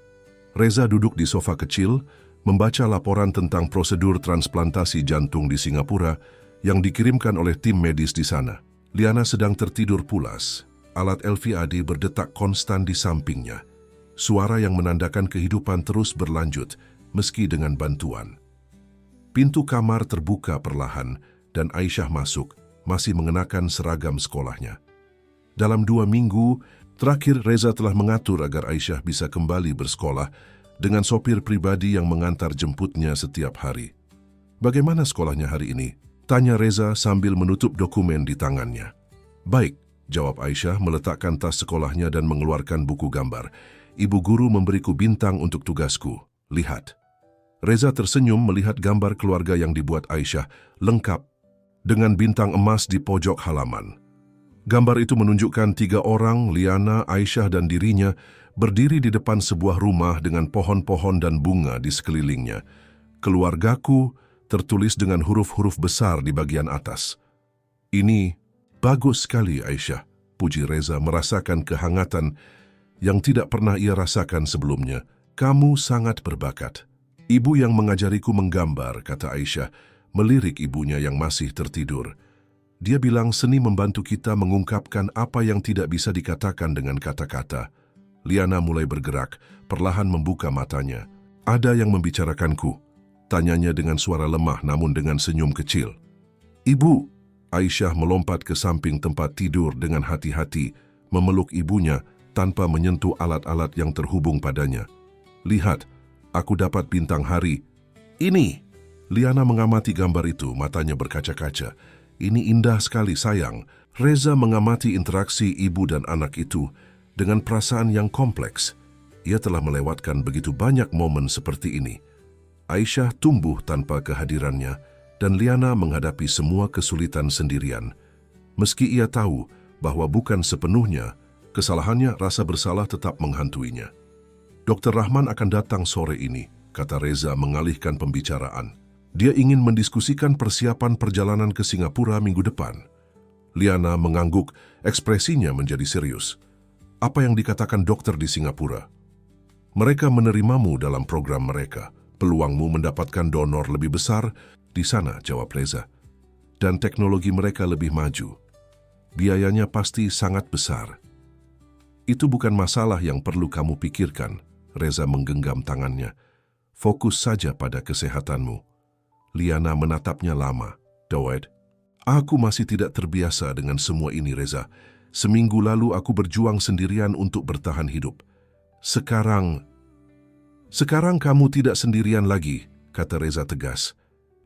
Reza duduk di sofa kecil, membaca laporan tentang prosedur transplantasi jantung di Singapura yang dikirimkan oleh tim medis di sana. Liana sedang tertidur pulas. Alat LVAD berdetak konstan di sampingnya. Suara yang menandakan kehidupan terus berlanjut, meski dengan bantuan. Pintu kamar terbuka perlahan dan Aisyah masuk, masih mengenakan seragam sekolahnya. Dalam 2 minggu, terakhir Reza telah mengatur agar Aisyah bisa kembali bersekolah dengan sopir pribadi yang mengantar jemputnya setiap hari. "Bagaimana sekolahnya hari ini?" tanya Reza sambil menutup dokumen di tangannya. "Baik," jawab Aisyah meletakkan tas sekolahnya dan mengeluarkan buku gambar. "Ibu guru memberiku bintang untuk tugasku. Lihat." Reza tersenyum melihat gambar keluarga yang dibuat Aisyah, lengkap dengan bintang emas di pojok halaman. Gambar itu menunjukkan 3 orang, Liana, Aisyah, dan dirinya, berdiri di depan sebuah rumah dengan pohon-pohon dan bunga di sekelilingnya. "Keluargaku," tertulis dengan huruf-huruf besar di bagian atas. "Ini bagus sekali, Aisyah," puji Reza merasakan kehangatan yang tidak pernah ia rasakan sebelumnya. "Kamu sangat berbakat." "Ibu yang mengajariku menggambar," kata Aisyah, melirik ibunya yang masih tertidur. "Dia bilang seni membantu kita mengungkapkan apa yang tidak bisa dikatakan dengan kata-kata." Liana mulai bergerak, perlahan membuka matanya. "Ada yang membicarakanku?" tanyanya dengan suara lemah namun dengan senyum kecil. "Ibu!" Aisyah melompat ke samping tempat tidur dengan hati-hati, memeluk ibunya tanpa menyentuh alat-alat yang terhubung padanya. "Lihat, aku dapat bintang hari." "Ini!" Liana mengamati gambar itu, matanya berkaca-kaca. "Ini indah sekali, sayang." Reza mengamati interaksi ibu dan anak itu dengan perasaan yang kompleks. Ia telah melewatkan begitu banyak momen seperti ini. Aisyah tumbuh tanpa kehadirannya, dan Liana menghadapi semua kesulitan sendirian. Meski ia tahu bahwa bukan sepenuhnya, kesalahannya, rasa bersalah tetap menghantuinya. "Dr. Rahman akan datang sore ini," kata Reza mengalihkan pembicaraan. "Dia ingin mendiskusikan persiapan perjalanan ke Singapura minggu depan." Liana mengangguk, ekspresinya menjadi serius. "Apa yang dikatakan dokter di Singapura?" "Mereka menerimamu dalam program mereka. Peluangmu mendapatkan donor lebih besar di sana," jawab Reza. "Dan teknologi mereka lebih maju. Biayanya pasti sangat besar." "Itu bukan masalah yang perlu kamu pikirkan," Reza menggenggam tangannya. "Fokus saja pada kesehatanmu." Liana menatapnya lama. "Dawed, aku masih tidak terbiasa dengan semua ini, Reza. Seminggu lalu aku berjuang sendirian untuk bertahan hidup. Sekarang kamu tidak sendirian lagi," kata Reza tegas.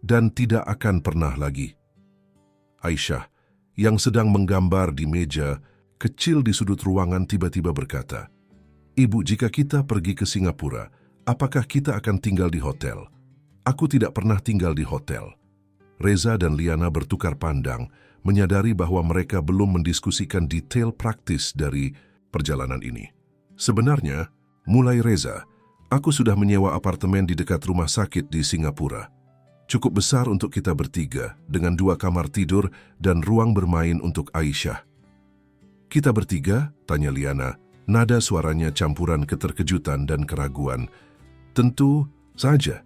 "Dan tidak akan pernah lagi." "Aisyah, yang sedang menggambar di meja kecil di sudut ruangan tiba-tiba berkata, "Ibu, jika kita pergi ke Singapura, apakah kita akan tinggal di hotel?" Aku tidak pernah tinggal di hotel. Reza dan Liana bertukar pandang, menyadari bahwa mereka belum mendiskusikan detail praktis dari perjalanan ini. Sebenarnya, mulai Reza, aku sudah menyewa apartemen di dekat rumah sakit di Singapura. Cukup besar untuk kita bertiga, dengan 2 kamar tidur dan ruang bermain untuk Aisyah. "Kita bertiga?" tanya Liana, nada suaranya campuran keterkejutan dan keraguan. "Tentu saja.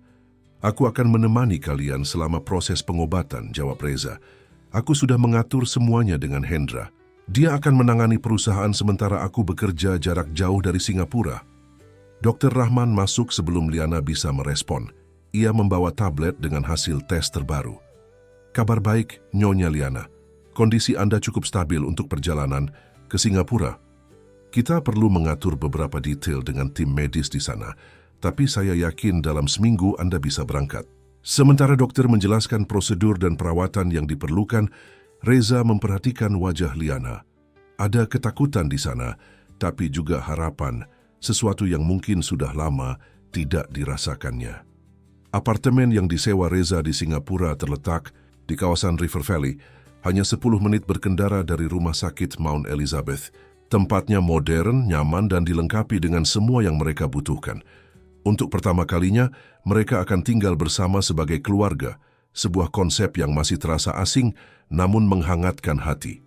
Aku akan menemani kalian selama proses pengobatan," jawab Reza. "Aku sudah mengatur semuanya dengan Hendra. Dia akan menangani perusahaan sementara aku bekerja jarak jauh dari Singapura." Dr. Rahman masuk sebelum Liana bisa merespon. Ia membawa tablet dengan hasil tes terbaru. "Kabar baik, Nyonya Liana. Kondisi Anda cukup stabil untuk perjalanan ke Singapura. Kita perlu mengatur beberapa detail dengan tim medis di sana, tapi saya yakin dalam seminggu Anda bisa berangkat." Sementara dokter menjelaskan prosedur dan perawatan yang diperlukan, Reza memperhatikan wajah Liana. Ada ketakutan di sana, tapi juga harapan, sesuatu yang mungkin sudah lama tidak dirasakannya. Apartemen yang disewa Reza di Singapura terletak di kawasan River Valley, hanya 10 menit berkendara dari rumah sakit Mount Elizabeth. Tempatnya modern, nyaman, dan dilengkapi dengan semua yang mereka butuhkan. Untuk pertama kalinya, mereka akan tinggal bersama sebagai keluarga, sebuah konsep yang masih terasa asing namun menghangatkan hati.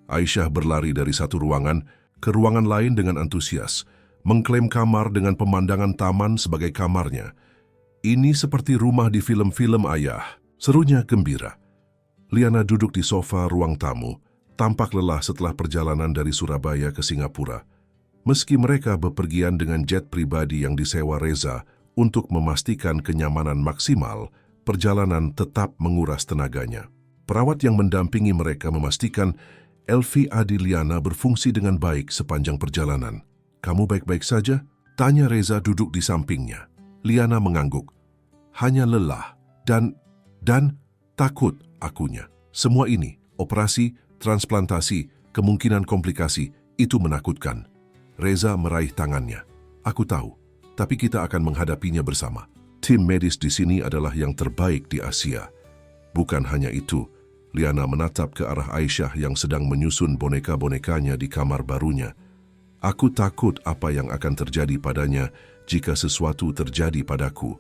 Aisyah berlari dari satu ruangan ke ruangan lain dengan antusias, mengklaim kamar dengan pemandangan taman sebagai kamarnya. "Ini seperti rumah di film-film ayah," serunya gembira. Liana duduk di sofa ruang tamu, tampak lelah setelah perjalanan dari Surabaya ke Singapura. Meski mereka bepergian dengan jet pribadi yang disewa Reza untuk memastikan kenyamanan maksimal, perjalanan tetap menguras tenaganya. Perawat yang mendampingi mereka memastikan LV Liana berfungsi dengan baik sepanjang perjalanan. "Kamu baik-baik saja?" tanya Reza duduk di sampingnya. Liana mengangguk. "Hanya lelah dan takut akunya. Semua ini, operasi, transplantasi, kemungkinan komplikasi, itu menakutkan." Reza meraih tangannya. "Aku tahu, tapi kita akan menghadapinya bersama. Tim medis di sini adalah yang terbaik di Asia." Bukan hanya itu, Liana menatap ke arah Aisyah yang sedang menyusun boneka-bonekanya di kamar barunya. "Aku takut apa yang akan terjadi padanya jika sesuatu terjadi padaku."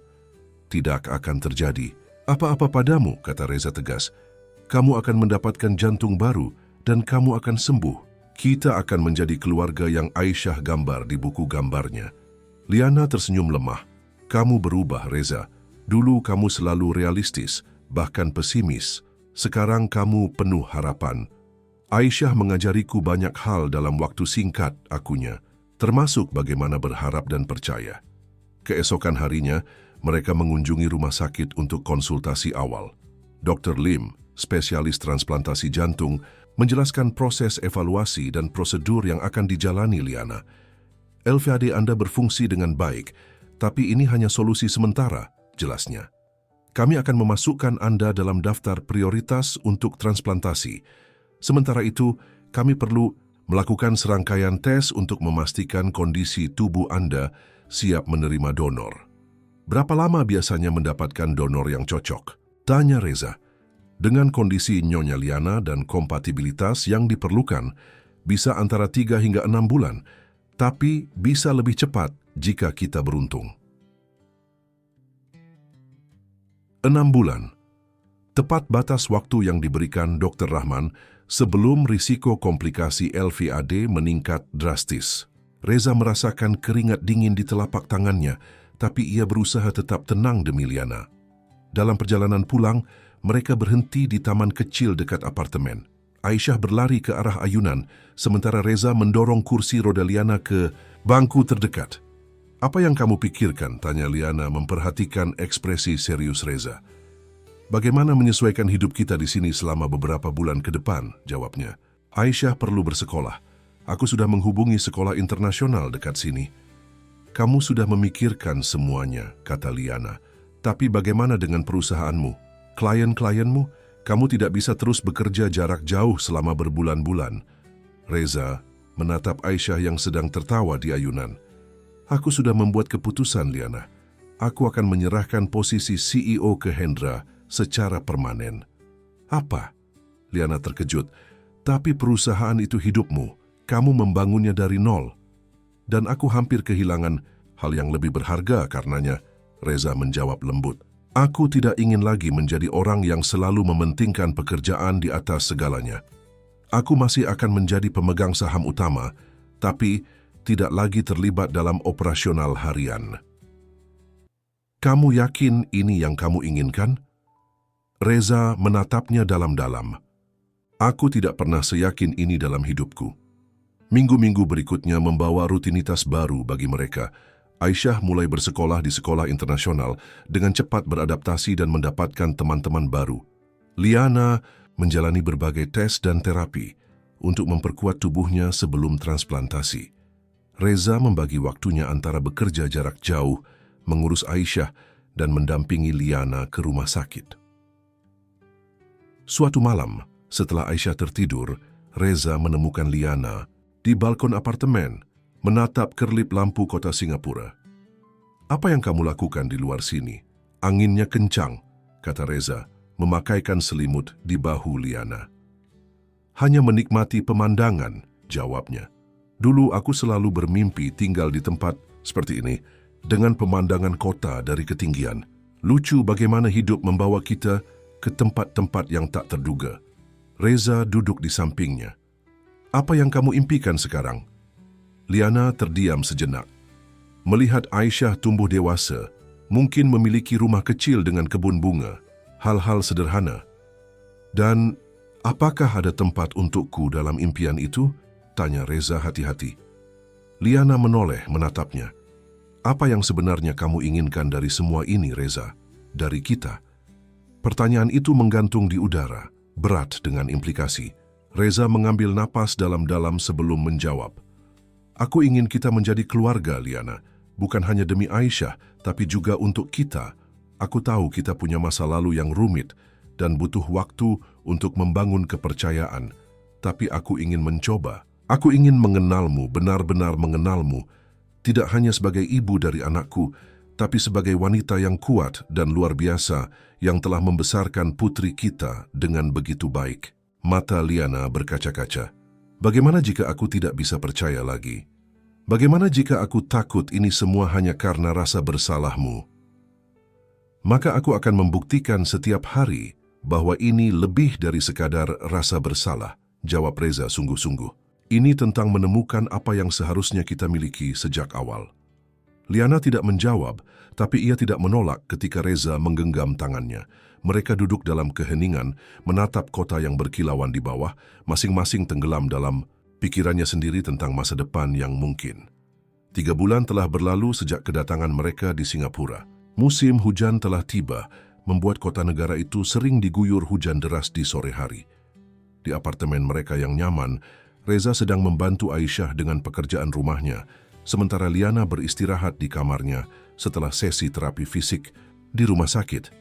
"Tidak akan terjadi apa-apa padamu," kata Reza tegas. "Kamu akan mendapatkan jantung baru dan kamu akan sembuh. Kita akan menjadi keluarga yang Aisyah gambar di buku gambarnya." Liana tersenyum lemah. "Kamu berubah, Reza. Dulu kamu selalu realistis, bahkan pesimis. Sekarang kamu penuh harapan." "Aisyah mengajariku banyak hal dalam waktu singkat akunya, termasuk bagaimana berharap dan percaya." Keesokan harinya, mereka mengunjungi rumah sakit untuk konsultasi awal. Dr. Lim, spesialis transplantasi jantung, menjelaskan proses evaluasi dan prosedur yang akan dijalani Liana. "LVAD Anda berfungsi dengan baik, tapi ini hanya solusi sementara," jelasnya. "Kami akan memasukkan Anda dalam daftar prioritas untuk transplantasi. Sementara itu, kami perlu melakukan serangkaian tes untuk memastikan kondisi tubuh Anda siap menerima donor." "Berapa lama biasanya mendapatkan donor yang cocok?" tanya Reza. "Dengan kondisi Nyonya Liana dan kompatibilitas yang diperlukan, bisa antara 3 hingga 6 bulan, tapi bisa lebih cepat jika kita beruntung." 6 bulan. Tepat batas waktu yang diberikan Dr. Rahman sebelum risiko komplikasi LVAD meningkat drastis. Reza merasakan keringat dingin di telapak tangannya, tapi ia berusaha tetap tenang demi Liana. Dalam perjalanan pulang, mereka berhenti di taman kecil dekat apartemen. Aisyah berlari ke arah ayunan, sementara Reza mendorong kursi roda Liana ke bangku terdekat. "Apa yang kamu pikirkan?" tanya Liana memperhatikan ekspresi serius Reza. "Bagaimana menyesuaikan hidup kita di sini selama beberapa bulan ke depan?" jawabnya. "Aisyah perlu bersekolah. Aku sudah menghubungi sekolah internasional dekat sini." "Kamu sudah memikirkan semuanya," kata Liana. "Tapi bagaimana dengan perusahaanmu? Klien-klienmu? Kamu tidak bisa terus bekerja jarak jauh selama berbulan-bulan. Reza menatap Aisyah yang sedang tertawa di ayunan. Aku sudah membuat keputusan, Liana. Aku akan menyerahkan posisi CEO ke Hendra secara permanen. Apa? Liana terkejut. Tapi perusahaan itu hidupmu. Kamu membangunnya dari nol. Dan aku hampir kehilangan hal yang lebih berharga karenanya. Reza menjawab lembut. Aku tidak ingin lagi menjadi orang yang selalu mementingkan pekerjaan di atas segalanya. Aku masih akan menjadi pemegang saham utama, tapi tidak lagi terlibat dalam operasional harian. Kamu yakin ini yang kamu inginkan? Reza menatapnya dalam-dalam. Aku tidak pernah seyakin ini dalam hidupku. Minggu-minggu berikutnya membawa rutinitas baru bagi mereka. Aisyah mulai bersekolah di sekolah internasional dengan cepat beradaptasi dan mendapatkan teman-teman baru. Liana menjalani berbagai tes dan terapi untuk memperkuat tubuhnya sebelum transplantasi. Reza membagi waktunya antara bekerja jarak jauh, mengurus Aisyah, dan mendampingi Liana ke rumah sakit. Suatu malam, setelah Aisyah tertidur, Reza menemukan Liana di balkon apartemen, menatap kerlip lampu kota Singapura. Apa yang kamu lakukan di luar sini? Anginnya kencang, kata Reza, memakaikan selimut di bahu Liana. Hanya menikmati pemandangan, jawabnya. Dulu aku selalu bermimpi tinggal di tempat seperti ini, dengan pemandangan kota dari ketinggian. Lucu bagaimana hidup membawa kita ke tempat-tempat yang tak terduga. Reza duduk di sampingnya. Apa yang kamu impikan sekarang? Liana terdiam sejenak. Melihat Aisyah tumbuh dewasa, mungkin memiliki rumah kecil dengan kebun bunga, hal-hal sederhana. Dan apakah ada tempat untukku dalam impian itu? Tanya Reza hati-hati. Liana menoleh menatapnya. Apa yang sebenarnya kamu inginkan dari semua ini, Reza? Dari kita? Pertanyaan itu menggantung di udara, berat dengan implikasi. Reza mengambil napas dalam-dalam sebelum menjawab. Aku ingin kita menjadi keluarga, Liana. Bukan hanya demi Aisyah, tapi juga untuk kita. Aku tahu kita punya masa lalu yang rumit dan butuh waktu untuk membangun kepercayaan. Tapi aku ingin mencoba. Aku ingin mengenalmu, benar-benar mengenalmu. Tidak hanya sebagai ibu dari anakku, tapi sebagai wanita yang kuat dan luar biasa yang telah membesarkan putri kita dengan begitu baik. Mata Liana berkaca-kaca. Bagaimana jika aku tidak bisa percaya lagi? Bagaimana jika aku takut ini semua hanya karena rasa bersalahmu? Maka aku akan membuktikan setiap hari bahwa ini lebih dari sekadar rasa bersalah, jawab Reza sungguh-sungguh. Ini tentang menemukan apa yang seharusnya kita miliki sejak awal. Liana tidak menjawab, tapi ia tidak menolak ketika Reza menggenggam tangannya. Mereka duduk dalam keheningan, menatap kota yang berkilauan di bawah, masing-masing tenggelam dalam pikirannya sendiri tentang masa depan yang mungkin. 3 bulan telah berlalu sejak kedatangan mereka di Singapura. Musim hujan telah tiba, membuat kota negara itu sering diguyur hujan deras di sore hari. Di apartemen mereka yang nyaman, Reza sedang membantu Aisyah dengan pekerjaan rumahnya, sementara Liana beristirahat di kamarnya setelah sesi terapi fisik di rumah sakit.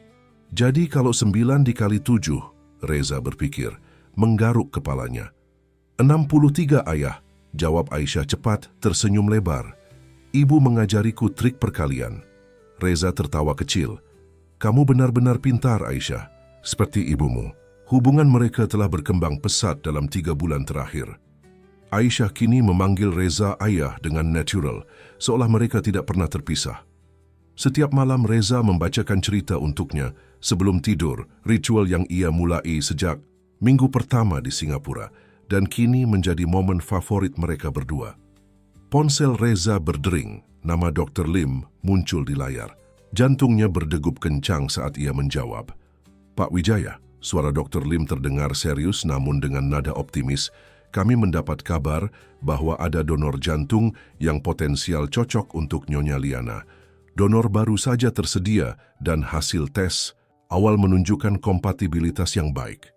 Jadi kalau 9 dikali 7, Reza berpikir, menggaruk kepalanya. 63 ayah, jawab Aisyah cepat, tersenyum lebar. Ibu mengajariku trik perkalian. Reza tertawa kecil. Kamu benar-benar pintar, Aisyah. Seperti ibumu. Hubungan mereka telah berkembang pesat dalam 3 bulan terakhir. Aisyah kini memanggil Reza ayah dengan natural, seolah mereka tidak pernah terpisah. Setiap malam Reza membacakan cerita untuknya sebelum tidur, ritual yang ia mulai sejak minggu pertama di Singapura, dan kini menjadi momen favorit mereka berdua. Ponsel Reza berdering, nama Dr. Lim muncul di layar. Jantungnya berdegup kencang saat ia menjawab. Pak Wijaya, suara Dr. Lim terdengar serius namun dengan nada optimis. Kami mendapat kabar bahwa ada donor jantung yang potensial cocok untuk Nyonya Liana. Donor baru saja tersedia dan hasil tes awal menunjukkan kompatibilitas yang baik.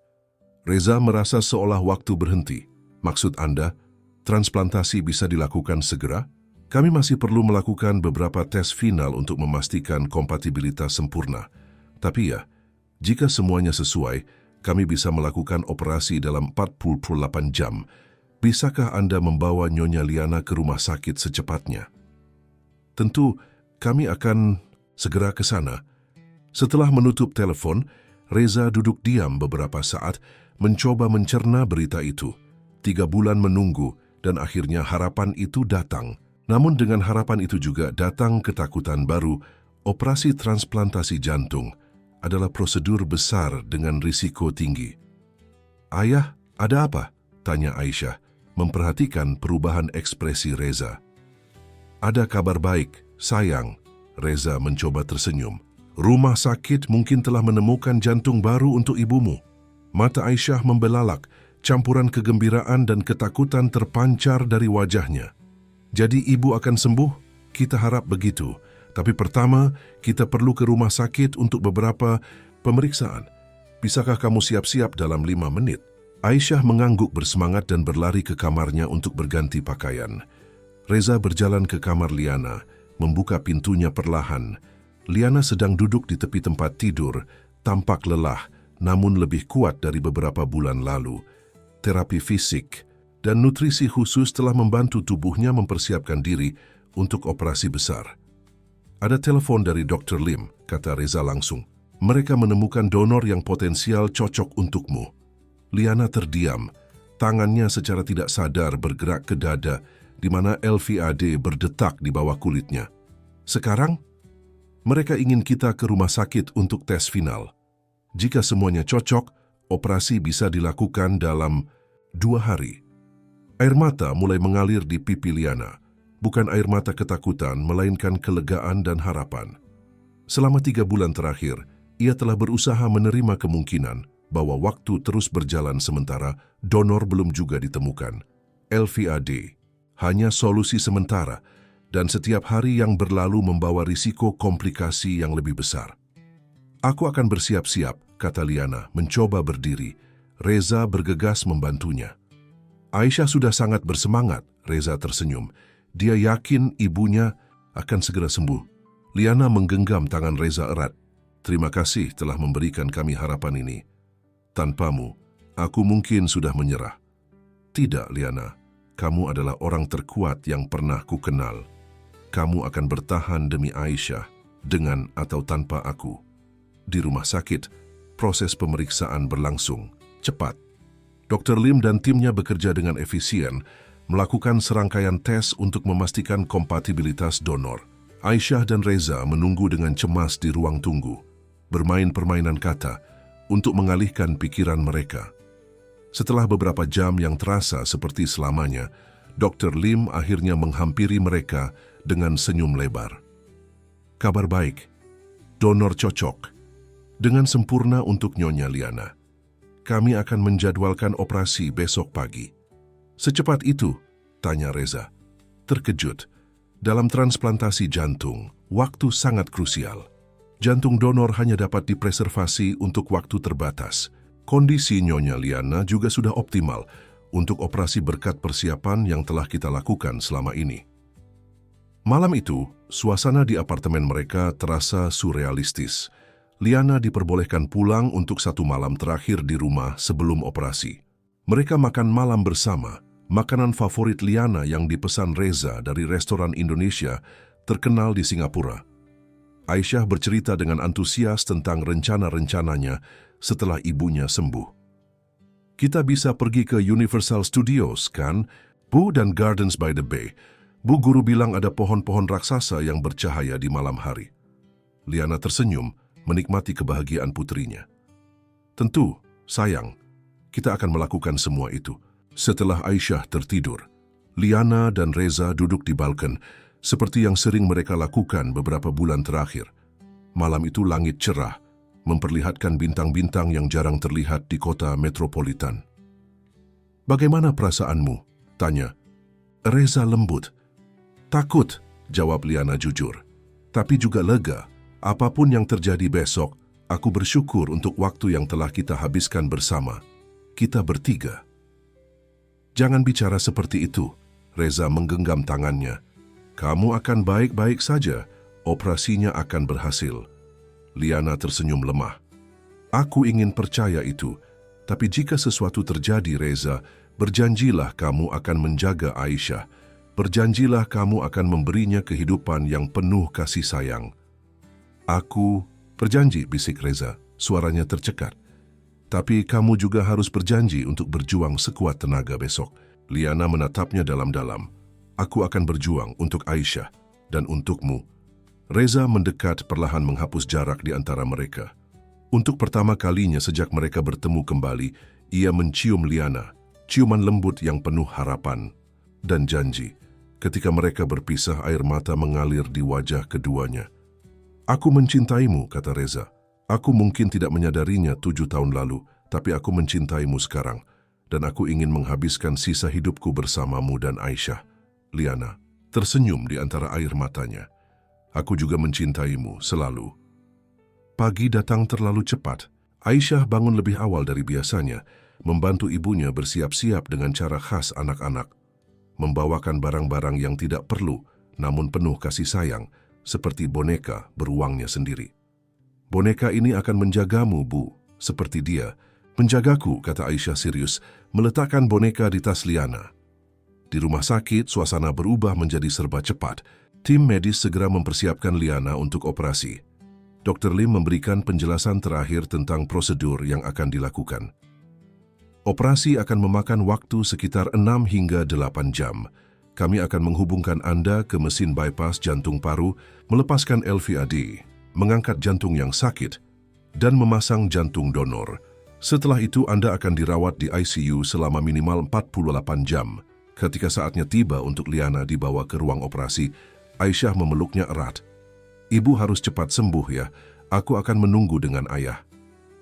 Reza merasa seolah waktu berhenti. Maksud Anda, transplantasi bisa dilakukan segera? Kami masih perlu melakukan beberapa tes final untuk memastikan kompatibilitas sempurna. Tapi ya, jika semuanya sesuai, Kami bisa melakukan operasi dalam 48 jam. Bisakah Anda membawa Nyonya Liana ke rumah sakit secepatnya? Tentu, kami akan segera ke sana. Setelah menutup telepon, Reza duduk diam beberapa saat, mencoba mencerna berita itu. 3 bulan menunggu, dan akhirnya harapan itu datang. Namun dengan harapan itu juga datang ketakutan baru. Operasi transplantasi jantung adalah prosedur besar dengan risiko tinggi. "Ayah, ada apa?" tanya Aisyah, memperhatikan perubahan ekspresi Reza. "Ada kabar baik, sayang." Reza mencoba tersenyum. "Rumah sakit mungkin telah menemukan jantung baru untuk ibumu." Mata Aisyah membelalak, campuran kegembiraan dan ketakutan terpancar dari wajahnya. "Jadi ibu akan sembuh? Kita harap begitu. Tapi pertama, kita perlu ke rumah sakit untuk beberapa pemeriksaan. Bisakah kamu siap-siap dalam 5 menit?" Aisyah mengangguk bersemangat dan berlari ke kamarnya untuk berganti pakaian. Reza berjalan ke kamar Liana, membuka pintunya perlahan. Liana sedang duduk di tepi tempat tidur, tampak lelah, namun lebih kuat dari beberapa bulan lalu. Terapi fisik dan nutrisi khusus telah membantu tubuhnya mempersiapkan diri untuk operasi besar. "Ada telepon dari Dr. Lim," kata Reza langsung. "Mereka menemukan donor yang potensial cocok untukmu." Liana terdiam, tangannya secara tidak sadar bergerak ke dada, di mana LVAD berdetak di bawah kulitnya. "Sekarang, mereka ingin kita ke rumah sakit untuk tes final. Jika semuanya cocok, operasi bisa dilakukan dalam 2 hari. Air mata mulai mengalir di pipi Liana. Bukan air mata ketakutan, melainkan kelegaan dan harapan. Selama 3 bulan terakhir, ia telah berusaha menerima kemungkinan bahwa waktu terus berjalan sementara donor belum juga ditemukan. LVAD hanya solusi sementara, dan setiap hari yang berlalu membawa risiko komplikasi yang lebih besar. "Aku akan bersiap-siap," kata Liana, mencoba berdiri. Reza bergegas membantunya. "Aisyah sudah sangat bersemangat," Reza tersenyum. Dia yakin ibunya akan segera sembuh. Liana menggenggam tangan Reza erat. "Terima kasih telah memberikan kami harapan ini. Tanpamu, aku mungkin sudah menyerah." "Tidak, Liana. Kamu adalah orang terkuat yang pernah ku kenal. Kamu akan bertahan demi Aisyah, dengan atau tanpa aku." Di rumah sakit, proses pemeriksaan berlangsung cepat. Dr. Lim dan timnya bekerja dengan efisien, melakukan serangkaian tes untuk memastikan kompatibilitas donor. Aisyah dan Reza menunggu dengan cemas di ruang tunggu, bermain permainan kata untuk mengalihkan pikiran mereka. Setelah beberapa jam yang terasa seperti selamanya, Dr. Lim akhirnya menghampiri mereka dengan senyum lebar. "Kabar baik, donor cocok dengan sempurna untuk Nyonya Liana. Kami akan menjadwalkan operasi besok pagi." "Secepat itu?" tanya Reza. Terkejut. Dalam transplantasi jantung, waktu sangat krusial. Jantung donor hanya dapat dipreservasi untuk waktu terbatas. Kondisi Nyonya Liana juga sudah optimal untuk operasi berkat persiapan yang telah kita lakukan selama ini. Malam itu, suasana di apartemen mereka terasa surrealistis. Liana diperbolehkan pulang untuk 1 malam terakhir di rumah sebelum operasi. Mereka makan malam bersama. Makanan favorit Liana yang dipesan Reza dari restoran Indonesia terkenal di Singapura. Aisyah bercerita dengan antusias tentang rencana-rencananya setelah ibunya sembuh. "Kita bisa pergi ke Universal Studios, kan? Bu, dan Gardens by the Bay. Bu guru bilang ada pohon-pohon raksasa yang bercahaya di malam hari." Liana tersenyum, menikmati kebahagiaan putrinya. "Tentu, sayang, kita akan melakukan semua itu." Setelah Aisyah tertidur, Liana dan Reza duduk di balkon, seperti yang sering mereka lakukan beberapa bulan terakhir. Malam itu langit cerah, memperlihatkan bintang-bintang yang jarang terlihat di kota metropolitan. "Bagaimana perasaanmu?" tanya. Reza lembut. "Takut," jawab Liana jujur. "Tapi juga lega. Apapun yang terjadi besok, aku bersyukur untuk waktu yang telah kita habiskan bersama. Kita bertiga." "Jangan bicara seperti itu," Reza menggenggam tangannya. "Kamu akan baik-baik saja. Operasinya akan berhasil." Liana tersenyum lemah. "Aku ingin percaya itu, Tapi jika sesuatu terjadi, Reza, berjanjilah kamu akan menjaga Aisyah. Berjanjilah kamu akan memberinya kehidupan yang penuh kasih sayang. Aku berjanji, bisik Reza, suaranya tercekat. Tapi kamu juga harus berjanji untuk berjuang sekuat tenaga besok. Liana menatapnya dalam-dalam. Aku akan berjuang untuk Aisyah dan untukmu. Reza mendekat perlahan menghapus jarak di antara mereka. Untuk pertama kalinya sejak mereka bertemu kembali, ia mencium Liana, ciuman lembut yang penuh harapan dan janji. Ketika mereka berpisah, air mata mengalir di wajah keduanya. Aku mencintaimu, kata Reza. Aku mungkin tidak menyadarinya 7 tahun lalu, tapi aku mencintaimu sekarang. Dan aku ingin menghabiskan sisa hidupku bersamamu dan Aisyah. Liana tersenyum di antara air matanya. Aku juga mencintaimu selalu. Pagi datang terlalu cepat. Aisyah bangun lebih awal dari biasanya, membantu ibunya bersiap-siap dengan cara khas anak-anak. Membawakan barang-barang yang tidak perlu, namun penuh kasih sayang, seperti boneka beruangnya sendiri. Boneka ini akan menjagamu, Bu, seperti dia. Menjagaku, kata Aisyah serius, meletakkan boneka di tas Liana. Di rumah sakit, suasana berubah menjadi serba cepat. Tim medis segera mempersiapkan Liana untuk operasi. Dr. Lim memberikan penjelasan terakhir tentang prosedur yang akan dilakukan. Operasi akan memakan waktu sekitar 6 hingga 8 jam. Kami akan menghubungkan Anda ke mesin bypass jantung paru, melepaskan LVAD, mengangkat jantung yang sakit, dan memasang jantung donor. Setelah itu Anda akan dirawat di ICU selama minimal 48 jam. Ketika saatnya tiba untuk Liana dibawa ke ruang operasi, Aisyah memeluknya erat. Ibu harus cepat sembuh ya, aku akan menunggu dengan ayah.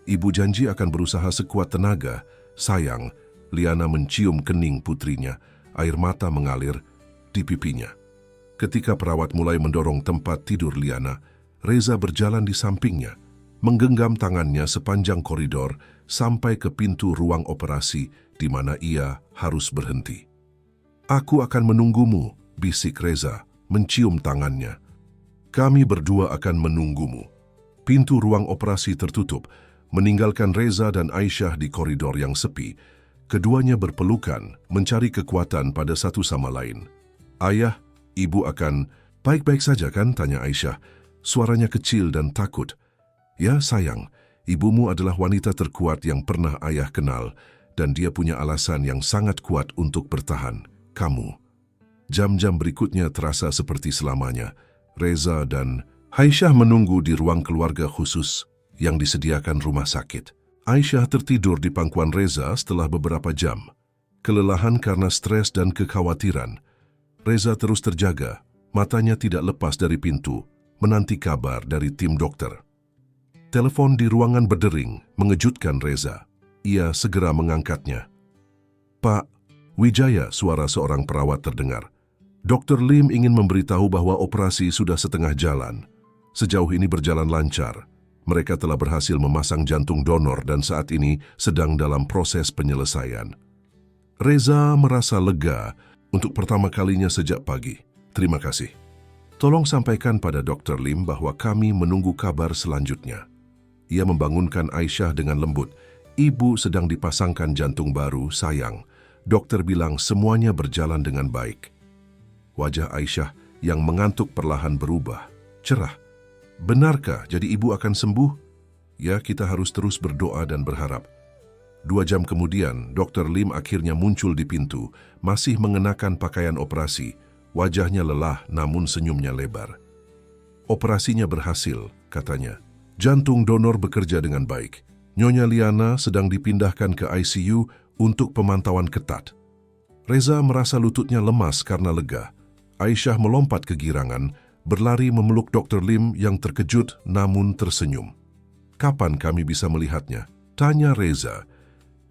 Ibu janji akan berusaha sekuat tenaga. Sayang, Liana mencium kening putrinya, air mata mengalir di pipinya. Ketika perawat mulai mendorong tempat tidur Liana, Reza berjalan di sampingnya, menggenggam tangannya sepanjang koridor sampai ke pintu ruang operasi di mana ia harus berhenti. Aku akan menunggumu, bisik Reza, mencium tangannya. Kami berdua akan menunggumu. Pintu ruang operasi tertutup, meninggalkan Reza dan Aisyah di koridor yang sepi. Keduanya berpelukan, mencari kekuatan pada satu sama lain. Ayah, ibu akan baik-baik saja kan? Tanya Aisyah. Suaranya kecil dan takut. Ya sayang, ibumu adalah wanita terkuat yang pernah ayah kenal, dan dia punya alasan yang sangat kuat untuk bertahan. Kamu. Jam-jam berikutnya terasa seperti selamanya. Reza dan Aisyah menunggu di ruang keluarga khusus yang disediakan rumah sakit. Aisyah tertidur di pangkuan Reza setelah beberapa jam. Kelelahan karena stres dan kekhawatiran. Reza terus terjaga, matanya tidak lepas dari pintu, menanti kabar dari tim dokter. Telepon di ruangan berdering mengejutkan Reza. Ia segera mengangkatnya. Pak Wijaya, suara seorang perawat terdengar. Dr. Lim ingin memberitahu bahwa operasi sudah setengah jalan. Sejauh ini berjalan lancar. Mereka telah berhasil memasang jantung donor dan saat ini sedang dalam proses penyelesaian. Reza merasa lega untuk pertama kalinya sejak pagi. Terima kasih. Tolong sampaikan pada Dr. Lim bahwa kami menunggu kabar selanjutnya. Ia membangunkan Aisyah dengan lembut. Ibu sedang dipasangkan jantung baru, sayang. Dokter bilang semuanya berjalan dengan baik. Wajah Aisyah yang mengantuk perlahan berubah, cerah. Benarkah jadi ibu akan sembuh? Ya, kita harus terus berdoa dan berharap. 2 jam kemudian, Dr. Lim akhirnya muncul di pintu, masih mengenakan pakaian operasi. Wajahnya lelah namun senyumnya lebar. Operasinya berhasil, katanya. Jantung donor bekerja dengan baik. Nyonya Liana sedang dipindahkan ke ICU untuk pemantauan ketat. Reza merasa lututnya lemas karena lega. Aisyah melompat kegirangan, berlari memeluk Dr. Lim yang terkejut namun tersenyum. Kapan kami bisa melihatnya? Tanya Reza.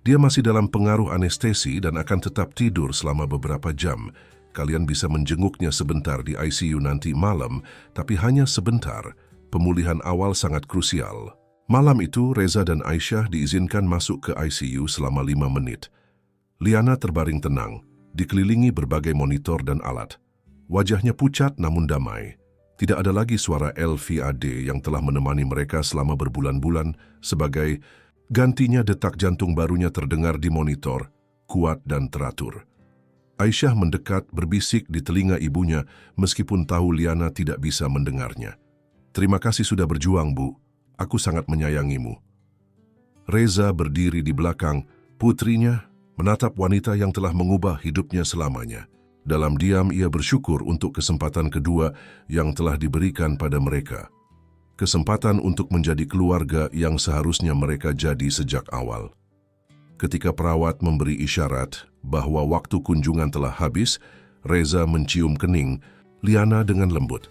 Dia masih dalam pengaruh anestesi dan akan tetap tidur selama beberapa jam. Kalian bisa menjenguknya sebentar di ICU nanti malam, tapi hanya sebentar. Pemulihan awal sangat krusial. Malam itu, Reza dan Aisyah diizinkan masuk ke ICU selama 5 menit. Liana terbaring tenang, dikelilingi berbagai monitor dan alat. Wajahnya pucat namun damai. Tidak ada lagi suara LVAD yang telah menemani mereka selama berbulan-bulan sebagai Gantinya detak jantung barunya terdengar di monitor, kuat dan teratur. Aisyah mendekat berbisik di telinga ibunya meskipun tahu Liana tidak bisa mendengarnya. "Terima kasih sudah berjuang, Bu. Aku sangat menyayangimu." Reza berdiri di belakang putrinya, menatap wanita yang telah mengubah hidupnya selamanya. Dalam diam ia bersyukur untuk kesempatan kedua yang telah diberikan pada mereka. Kesempatan untuk menjadi keluarga yang seharusnya mereka jadi sejak awal. Ketika perawat memberi isyarat bahwa waktu kunjungan telah habis, Reza mencium kening Liana dengan lembut.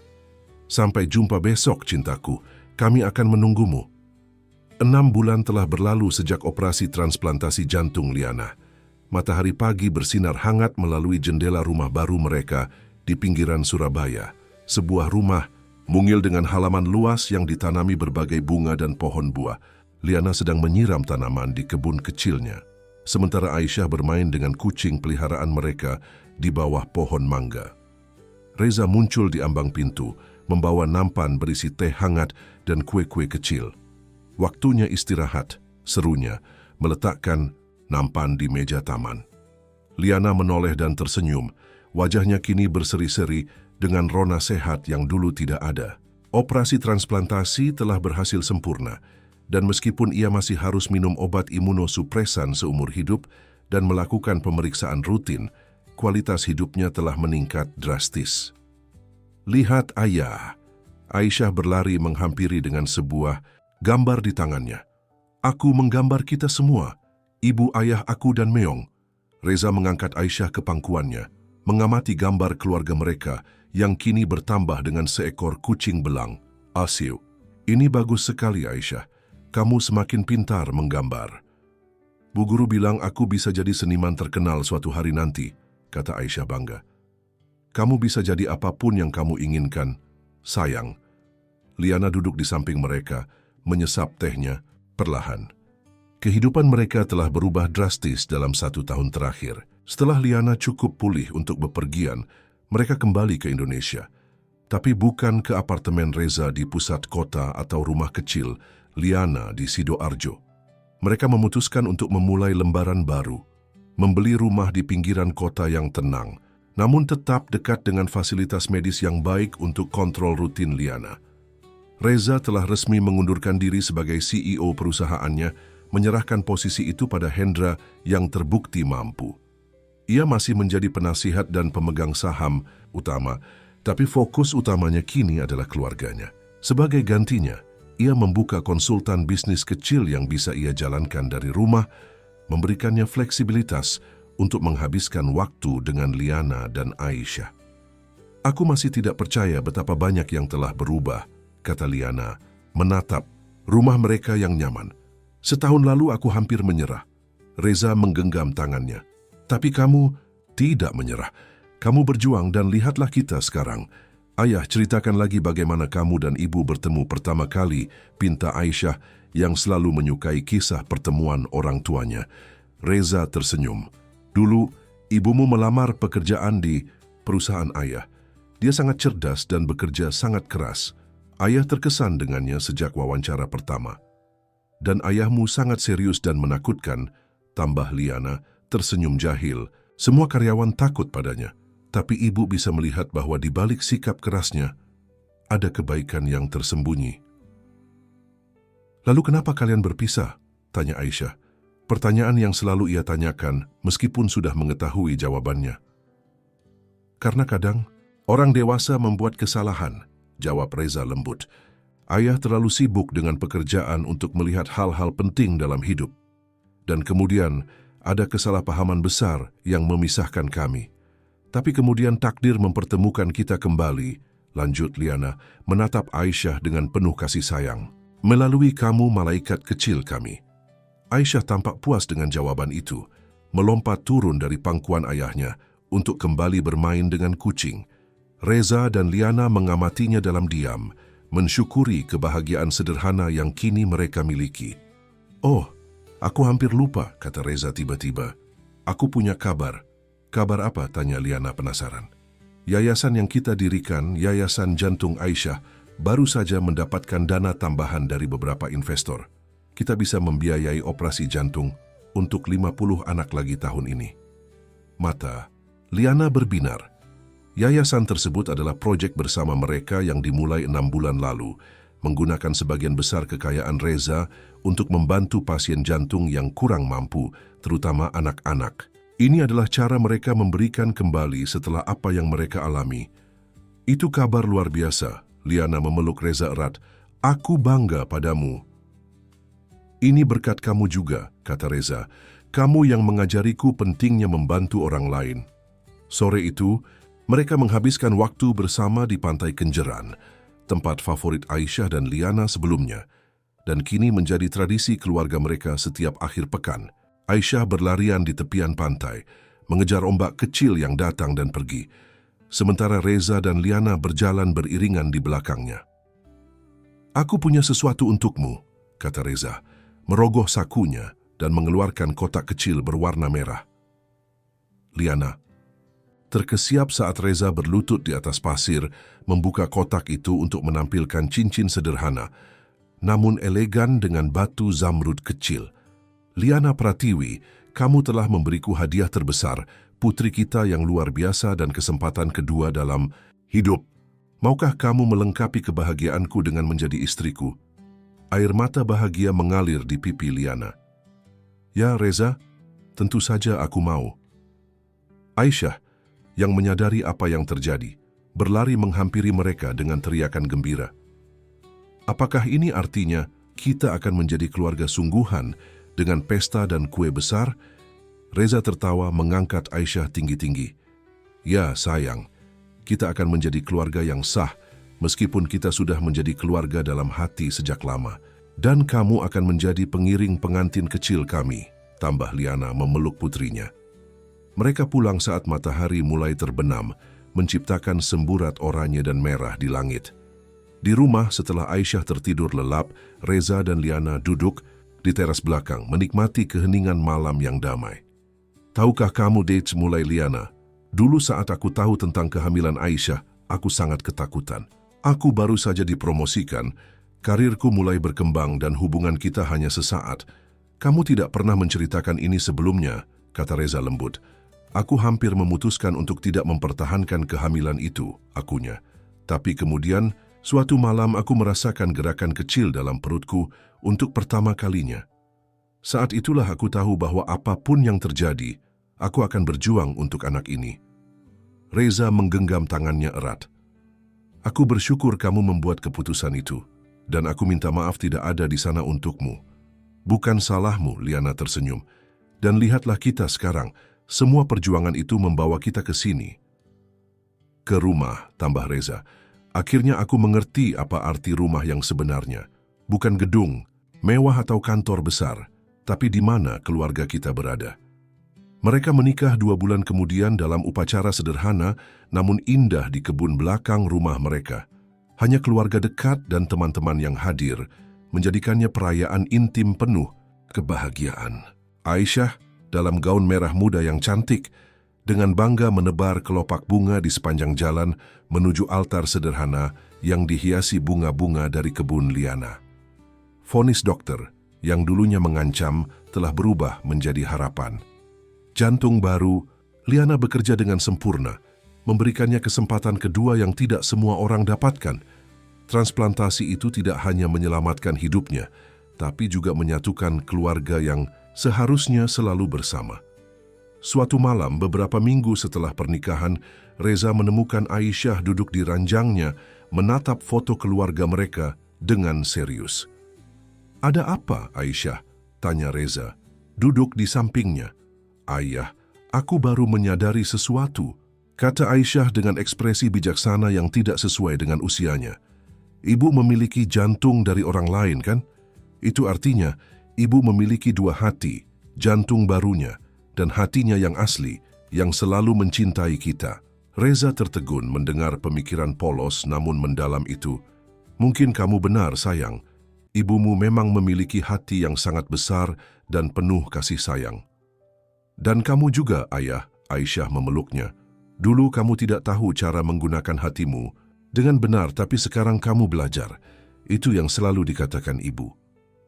"Sampai jumpa besok, cintaku. Kami akan menunggumu." 6 bulan telah berlalu sejak operasi transplantasi jantung Liana. Matahari pagi bersinar hangat melalui jendela rumah baru mereka di pinggiran Surabaya. Sebuah rumah mungil dengan halaman luas yang ditanami berbagai bunga dan pohon buah. Liana sedang menyiram tanaman di kebun kecilnya, sementara Aisyah bermain dengan kucing peliharaan mereka di bawah pohon mangga. Reza muncul di ambang pintu, membawa nampan berisi teh hangat dan kue-kue kecil. "Waktunya istirahat," serunya, meletakkan nampan di meja taman. Liana menoleh dan tersenyum. Wajahnya kini berseri-seri dengan rona sehat yang dulu tidak ada. Operasi transplantasi telah berhasil sempurna, dan meskipun ia masih harus minum obat imunosupresan seumur hidup dan melakukan pemeriksaan rutin, kualitas hidupnya telah meningkat drastis. "Lihat, Ayah." Aisyah berlari menghampiri dengan sebuah gambar di tangannya. "Aku menggambar kita semua, ibu, ayah aku dan Meong." Reza mengangkat Aisyah ke pangkuannya, mengamati gambar keluarga mereka yang kini bertambah dengan seekor kucing belang. "Asiu, ini bagus sekali, Aisyah. Kamu semakin pintar menggambar." "Bu guru bilang aku bisa jadi seniman terkenal suatu hari nanti," kata Aisyah bangga. "Kamu bisa jadi apapun yang kamu inginkan, sayang." Liana duduk di samping mereka, menyesap tehnya perlahan. Kehidupan mereka telah berubah drastis dalam 1 tahun terakhir. Setelah Liana cukup pulih untuk bepergian, mereka kembali ke Indonesia. Tapi bukan ke apartemen Reza di pusat kota atau rumah kecil Liana di Sidoarjo. Mereka memutuskan untuk memulai lembaran baru, membeli rumah di pinggiran kota yang tenang, namun tetap dekat dengan fasilitas medis yang baik untuk kontrol rutin Liana. Reza telah resmi mengundurkan diri sebagai CEO perusahaannya, menyerahkan posisi itu pada Hendra yang terbukti mampu. Ia masih menjadi penasihat dan pemegang saham utama, tapi fokus utamanya kini adalah keluarganya. Sebagai gantinya, ia membuka konsultan bisnis kecil yang bisa ia jalankan dari rumah, memberikannya fleksibilitas untuk menghabiskan waktu dengan Liana dan Aisyah. "Aku masih tidak percaya betapa banyak yang telah berubah," kata Liana, menatap rumah mereka yang nyaman. "Setahun lalu aku hampir menyerah." Reza menggenggam tangannya. "Tapi kamu tidak menyerah. Kamu berjuang dan lihatlah kita sekarang." "Ayah, ceritakan lagi bagaimana kamu dan ibu bertemu pertama kali," pinta Aisyah yang selalu menyukai kisah pertemuan orang tuanya. Reza tersenyum. "Dulu, ibumu melamar pekerjaan di perusahaan ayah. Dia sangat cerdas dan bekerja sangat keras. Ayah terkesan dengannya sejak wawancara pertama. Dan ayahmu sangat serius dan menakutkan," tambah Liana, tersenyum jahil. "Semua karyawan takut padanya. Tapi ibu bisa melihat bahwa di balik sikap kerasnya, ada kebaikan yang tersembunyi." "Lalu kenapa kalian berpisah?" tanya Aisyah. Pertanyaan yang selalu ia tanyakan meskipun sudah mengetahui jawabannya. "Karena kadang orang dewasa membuat kesalahan," jawab Reza lembut. "Ayah terlalu sibuk dengan pekerjaan untuk melihat hal-hal penting dalam hidup. Dan kemudian ada kesalahpahaman besar yang memisahkan kami. Tapi kemudian takdir mempertemukan kita kembali," lanjut Liana, menatap Aisyah dengan penuh kasih sayang. "Melalui kamu, malaikat kecil kami." Aisyah tampak puas dengan jawaban itu, melompat turun dari pangkuan ayahnya untuk kembali bermain dengan kucing. Reza dan Liana mengamatinya dalam diam, mensyukuri kebahagiaan sederhana yang kini mereka miliki. "Oh, aku hampir lupa," kata Reza tiba-tiba. "Aku punya kabar." "Kabar apa?" tanya Liana penasaran. "Yayasan yang kita dirikan, Yayasan Jantung Aisyah, baru saja mendapatkan dana tambahan dari beberapa investor. kita bisa membiayai operasi jantung untuk 50 anak lagi tahun ini. Mata Liana berbinar. Yayasan tersebut adalah proyek bersama mereka yang dimulai 6 bulan lalu, menggunakan sebagian besar kekayaan Reza untuk membantu pasien jantung yang kurang mampu, terutama anak-anak. Ini adalah cara mereka memberikan kembali setelah apa yang mereka alami. Itu kabar luar biasa. Liana memeluk Reza erat. Aku bangga padamu. Ini berkat kamu juga, kata Reza. Kamu yang mengajariku pentingnya membantu orang lain. Sore itu, mereka menghabiskan waktu bersama di Pantai Kenjeran, tempat favorit Aisyah dan Liana sebelumnya, dan kini menjadi tradisi keluarga mereka setiap akhir pekan. Aisyah berlarian di tepian pantai, mengejar ombak kecil yang datang dan pergi, sementara Reza dan Liana berjalan beriringan di belakangnya. Aku punya sesuatu untukmu, kata Reza, merogoh sakunya dan mengeluarkan kotak kecil berwarna merah. Liana terkesiap saat Reza berlutut di atas pasir, membuka kotak itu untuk menampilkan cincin sederhana, namun elegan dengan batu zamrud kecil. Liana Pratiwi, kamu telah memberiku hadiah terbesar, putri kita yang luar biasa dan kesempatan kedua dalam hidup. Maukah kamu melengkapi kebahagiaanku dengan menjadi istriku? Air mata bahagia mengalir di pipi Liana. Ya, Reza, tentu saja aku mau. Aisyah, yang menyadari apa yang terjadi, berlari menghampiri mereka dengan teriakan gembira. Apakah ini artinya kita akan menjadi keluarga sungguhan dengan pesta dan kue besar? Reza tertawa mengangkat Aisyah tinggi-tinggi. Ya, sayang, kita akan menjadi keluarga yang sah, meskipun kita sudah menjadi keluarga dalam hati sejak lama. Dan kamu akan menjadi pengiring pengantin kecil kami, tambah Liana memeluk putrinya. Mereka pulang saat matahari mulai terbenam, menciptakan semburat oranye dan merah di langit. Di rumah setelah Aisyah tertidur lelap, Reza dan Liana duduk di teras belakang, menikmati keheningan malam yang damai. Tahukah kamu, Dates, mulai Liana, dulu saat aku tahu tentang kehamilan Aisyah, aku sangat ketakutan. Aku baru saja dipromosikan, karirku mulai berkembang dan hubungan kita hanya sesaat. Kamu tidak pernah menceritakan ini sebelumnya, kata Reza lembut. Aku hampir memutuskan untuk tidak mempertahankan kehamilan itu, akunya. Tapi kemudian, suatu malam aku merasakan gerakan kecil dalam perutku untuk pertama kalinya. Saat itulah aku tahu bahwa apapun yang terjadi, aku akan berjuang untuk anak ini. Reza menggenggam tangannya erat. Aku bersyukur kamu membuat keputusan itu, dan aku minta maaf tidak ada di sana untukmu. Bukan salahmu, Liana tersenyum. Dan lihatlah kita sekarang, semua perjuangan itu membawa kita ke sini. Ke rumah, tambah Reza. Akhirnya aku mengerti apa arti rumah yang sebenarnya. Bukan gedung, mewah atau kantor besar, tapi di mana keluarga kita berada. Mereka menikah 2 bulan kemudian dalam upacara sederhana, namun indah di kebun belakang rumah mereka. Hanya keluarga dekat dan teman-teman yang hadir, menjadikannya perayaan intim penuh kebahagiaan. Aisyah, dalam gaun merah muda yang cantik, dengan bangga menebar kelopak bunga di sepanjang jalan menuju altar sederhana yang dihiasi bunga-bunga dari kebun Liana. Vonis dokter, yang dulunya mengancam, telah berubah menjadi harapan. Jantung baru, Liana bekerja dengan sempurna, memberikannya kesempatan kedua yang tidak semua orang dapatkan. Transplantasi itu tidak hanya menyelamatkan hidupnya, tapi juga menyatukan keluarga yang seharusnya selalu bersama. Suatu malam, beberapa minggu setelah pernikahan, Reza menemukan Aisyah duduk di ranjangnya, menatap foto keluarga mereka dengan serius. Ada apa, Aisyah? Tanya Reza, duduk di sampingnya. Ayah, aku baru menyadari sesuatu, kata Aisyah dengan ekspresi bijaksana yang tidak sesuai dengan usianya. Ibu memiliki jantung dari orang lain, kan? Itu artinya, ibu memiliki 2 hati, jantung barunya, dan hatinya yang asli, yang selalu mencintai kita. Reza tertegun mendengar pemikiran polos namun mendalam itu. Mungkin kamu benar, sayang. Ibumu memang memiliki hati yang sangat besar dan penuh kasih sayang. Dan kamu juga, ayah, Aisyah memeluknya. Dulu kamu tidak tahu cara menggunakan hatimu dengan benar, tapi sekarang kamu belajar. Itu yang selalu dikatakan ibu.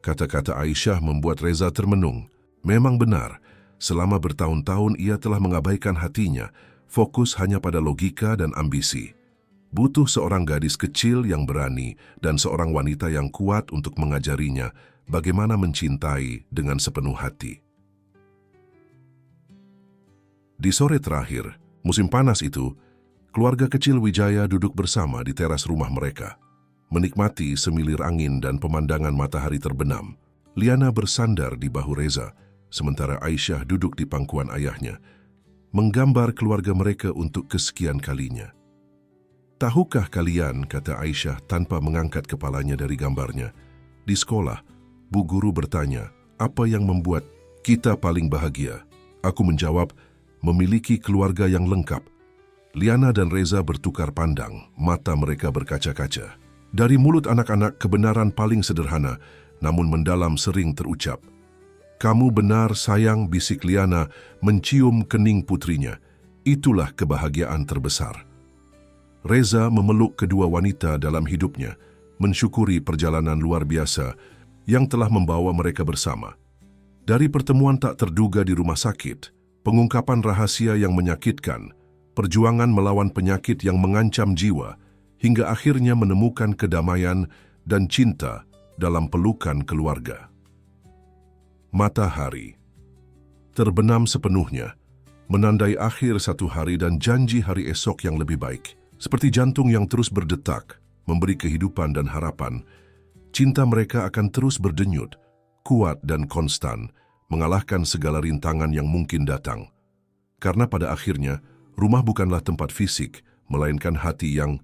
Kata-kata Aisyah membuat Reza termenung. Memang benar, selama bertahun-tahun ia telah mengabaikan hatinya, fokus hanya pada logika dan ambisi. Butuh seorang gadis kecil yang berani dan seorang wanita yang kuat untuk mengajarinya bagaimana mencintai dengan sepenuh hati. Di sore terakhir, musim panas itu, keluarga kecil Wijaya duduk bersama di teras rumah mereka, menikmati semilir angin dan pemandangan matahari terbenam. Liana bersandar di bahu Reza, sementara Aisyah duduk di pangkuan ayahnya, menggambar keluarga mereka untuk kesekian kalinya. "Tahukah kalian," kata Aisyah tanpa mengangkat kepalanya dari gambarnya, "di sekolah, Bu Guru bertanya, apa yang membuat kita paling bahagia? Aku menjawab, memiliki keluarga yang lengkap." Liana dan Reza bertukar pandang, mata mereka berkaca-kaca. Dari mulut anak-anak, kebenaran paling sederhana, namun mendalam sering terucap. "Kamu benar sayang," bisik Liana, mencium kening putrinya. "Itulah kebahagiaan terbesar." Reza memeluk kedua wanita dalam hidupnya, mensyukuri perjalanan luar biasa yang telah membawa mereka bersama. Dari pertemuan tak terduga di rumah sakit, pengungkapan rahasia yang menyakitkan, perjuangan melawan penyakit yang mengancam jiwa, hingga akhirnya menemukan kedamaian dan cinta dalam pelukan keluarga. Matahari terbenam sepenuhnya, menandai akhir satu hari dan janji hari esok yang lebih baik. Seperti jantung yang terus berdetak, memberi kehidupan dan harapan, cinta mereka akan terus berdenyut, kuat dan konstan, mengalahkan segala rintangan yang mungkin datang. Karena pada akhirnya, rumah bukanlah tempat fisik, melainkan hati yang